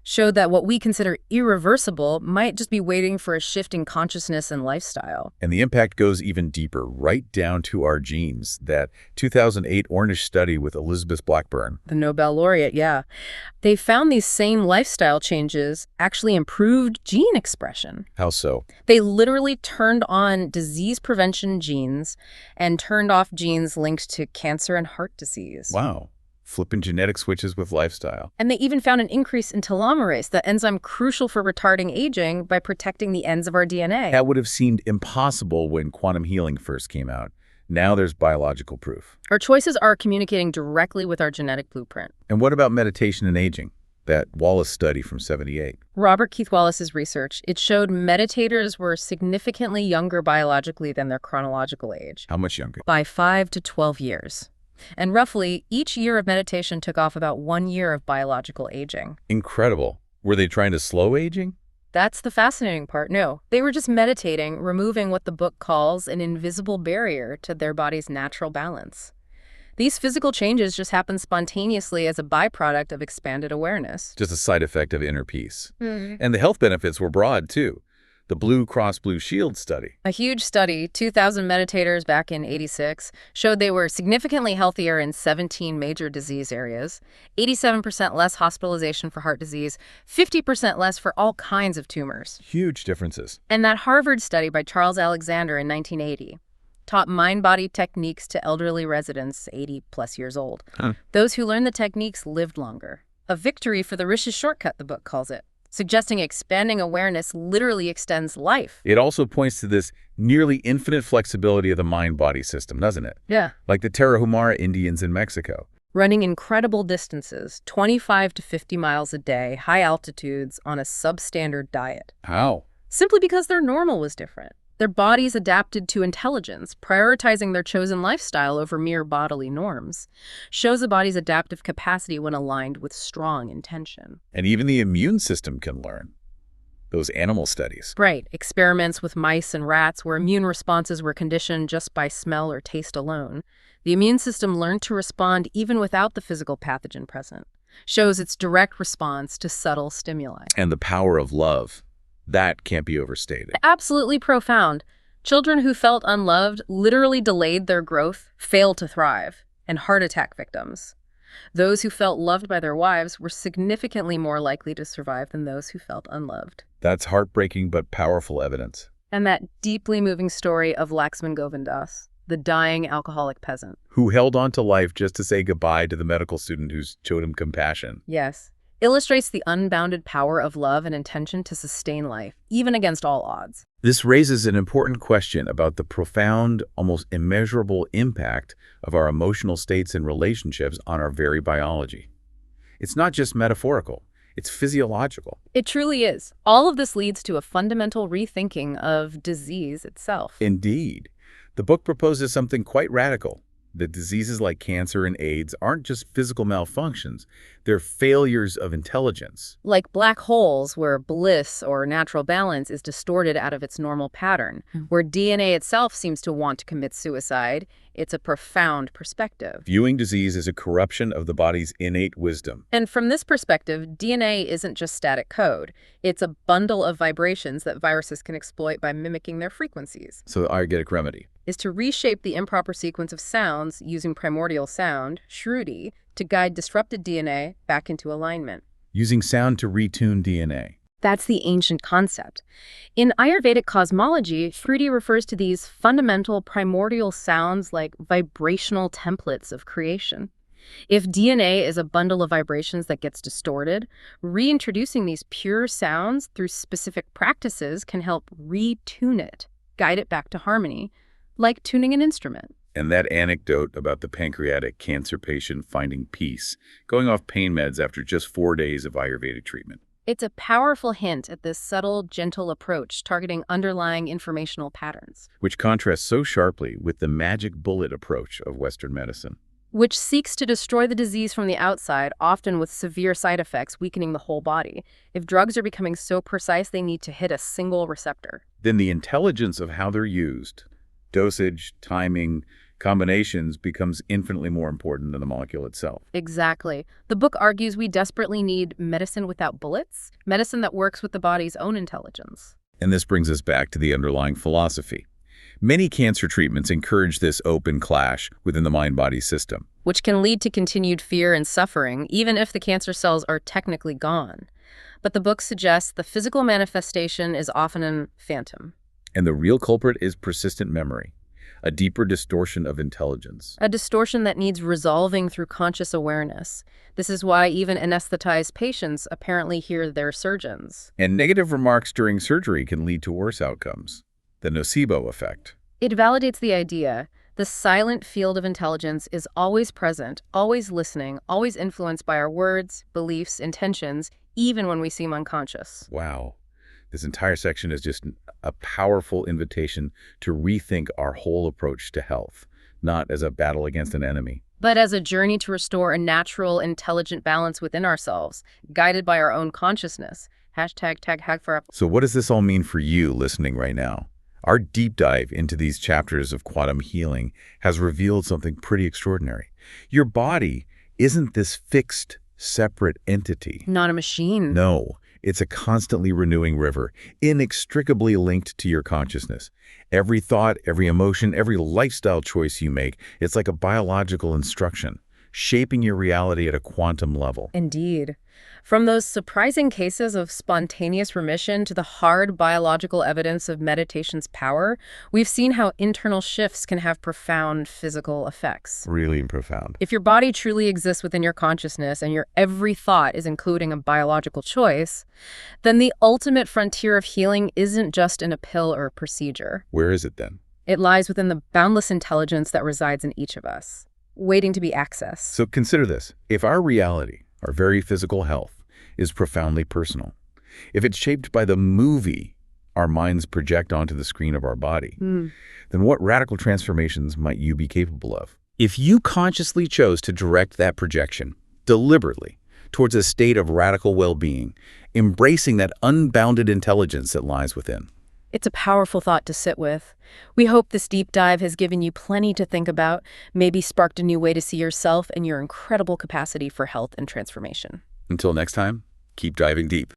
Showed that what we consider irreversible might just be waiting for a shift in consciousness and lifestyle. And the impact goes even deeper, right down to our genes. That 2008 Ornish study with Elizabeth Blackburn. The Nobel laureate, yeah. They found these same lifestyle changes actually improved gene expression. How so? They literally turned on disease prevention genes and turned off genes linked to cancer and heart disease. Wow. Flipping genetic switches with lifestyle. And they even found an increase in telomerase, the enzyme crucial for retarding aging, by protecting the ends of our DNA. That would have seemed impossible when quantum healing first came out. Now there's biological proof. Our choices are communicating directly with our genetic blueprint. And what about meditation and aging? That Wallace study from '78. Robert Keith Wallace's research, it showed meditators were significantly younger biologically than their chronological age. How much younger? By 5 to 12 years. And roughly, each year of meditation took off about 1 year of biological aging. Incredible. Were they trying to slow aging? That's the fascinating part. No, they were just meditating, removing what the book calls an invisible barrier to their body's natural balance. These physical changes just happen spontaneously as a byproduct of expanded awareness. Just a side effect of inner peace. Mhm. And the health benefits were broad, too. The Blue Cross Blue Shield study. A huge study, 2,000 meditators back in '86, showed they were significantly healthier in 17 major disease areas, 87% less hospitalization for heart disease, 50% less for all kinds of tumors. Huge differences. And that Harvard study by Charles Alexander in 1980 taught mind-body techniques to elderly residents 80-plus years old. Those who learned the techniques lived longer. A victory for the Rish's shortcut, the book calls it, suggesting expanding awareness literally extends life. It also points to this nearly infinite flexibility of the mind-body system, doesn't it? Yeah. Like the Tarahumara Indians in Mexico. Running incredible distances, 25 to 50 miles a day, high altitudes, on a substandard diet. How? Simply because their normal was different. Their bodies adapted to intelligence, prioritizing their chosen lifestyle over mere bodily norms. Shows the body's adaptive capacity when aligned with strong intention. And even the immune system can learn. Those animal studies. Right. Experiments with mice and rats where immune responses were conditioned just by smell or taste alone. The immune system learned to respond even without the physical pathogen present. Shows its direct response to subtle stimuli. And the power of love. That can't be overstated. Absolutely profound. Children who felt unloved literally delayed their growth, failed to thrive, and heart attack victims. Those who felt loved by their wives were significantly more likely to survive than those who felt unloved. That's heartbreaking but powerful evidence. And that deeply moving story of Laxman Govindas, the dying alcoholic peasant. Who held on to life just to say goodbye to the medical student who showed him compassion. Yes. Illustrates the unbounded power of love and intention to sustain life, even against all odds. This raises an important question about the profound, almost immeasurable impact of our emotional states and relationships on our very biology. It's not just metaphorical, it's physiological. It truly is. All of this leads to a fundamental rethinking of disease itself. Indeed. The book proposes something quite radical. That diseases like cancer and AIDS aren't just physical malfunctions, they're failures of intelligence. Like black holes where bliss or natural balance is distorted out of its normal pattern, where DNA itself seems to want to commit suicide, it's a profound perspective. Viewing disease as a corruption of the body's innate wisdom. And from this perspective, DNA isn't just static code. It's a bundle of vibrations that viruses can exploit by mimicking their frequencies. So the ayurvedic remedy is to reshape the improper sequence of sounds using primordial sound, Shruti, to guide disrupted DNA back into alignment. Using sound to retune DNA. That's the ancient concept. In Ayurvedic cosmology, Shruti refers to these fundamental primordial sounds like vibrational templates of creation. If DNA is a bundle of vibrations that gets distorted, reintroducing these pure sounds through specific practices can help retune it, guide it back to harmony, like tuning an instrument. And that anecdote about the pancreatic cancer patient finding peace, going off pain meds after just 4 days of Ayurvedic treatment. It's a powerful hint at this subtle, gentle approach targeting underlying informational patterns. Which contrasts so sharply with the magic bullet approach of Western medicine. Which seeks to destroy the disease from the outside, often with severe side effects weakening the whole body. If drugs are becoming so precise they need to hit a single receptor. Then the intelligence of how they're used, dosage, timing, combinations becomes infinitely more important than the molecule itself. Exactly. The book argues we desperately need medicine without bullets, medicine that works with the body's own intelligence. And this brings us back to the underlying philosophy. Many cancer treatments encourage this open clash within the mind-body system. Which can lead to continued fear and suffering, even if the cancer cells are technically gone. But the book suggests the physical manifestation is often a phantom. And the real culprit is persistent memory. A deeper distortion of intelligence. A distortion that needs resolving through conscious awareness. This is why even anesthetized patients apparently hear their surgeons. And negative remarks during surgery can lead to worse outcomes. The nocebo effect. It validates the idea. The silent field of intelligence is always present, always listening, always influenced by our words, beliefs, intentions, even when we seem unconscious. Wow. This entire section is just a powerful invitation to rethink our whole approach to health, not as a battle against an enemy, but as a journey to restore a natural, intelligent balance within ourselves, guided by our own consciousness. Hashtag tag hack for So what does this all mean for you listening right now? Our deep dive into these chapters of quantum healing has revealed something pretty extraordinary. Your body isn't this fixed, separate entity. not a machine. No, it's a constantly renewing river, inextricably linked to your consciousness. Every thought, every emotion, every lifestyle choice you make, it's like a biological instruction, shaping your reality at a quantum level. Indeed. From those surprising cases of spontaneous remission to the hard biological evidence of meditation's power, we've seen how internal shifts can have profound physical effects. Really profound. If your body truly exists within your consciousness and your every thought is including a biological choice, then the ultimate frontier of healing isn't just in a pill or a procedure. Where is it then? It lies within the boundless intelligence that resides in each of us, waiting to be accessed. So consider this. If our reality, our very physical health, is profoundly personal, if it's shaped by the movie our minds project onto the screen of our body, then what radical transformations might you be capable of? If you consciously chose to direct that projection, deliberately, towards a state of radical well-being, embracing that unbounded intelligence that lies within. It's a powerful thought to sit with. We hope this deep dive has given you plenty to think about, maybe sparked a new way to see yourself and your incredible capacity for health and transformation. Until next time, keep diving deep.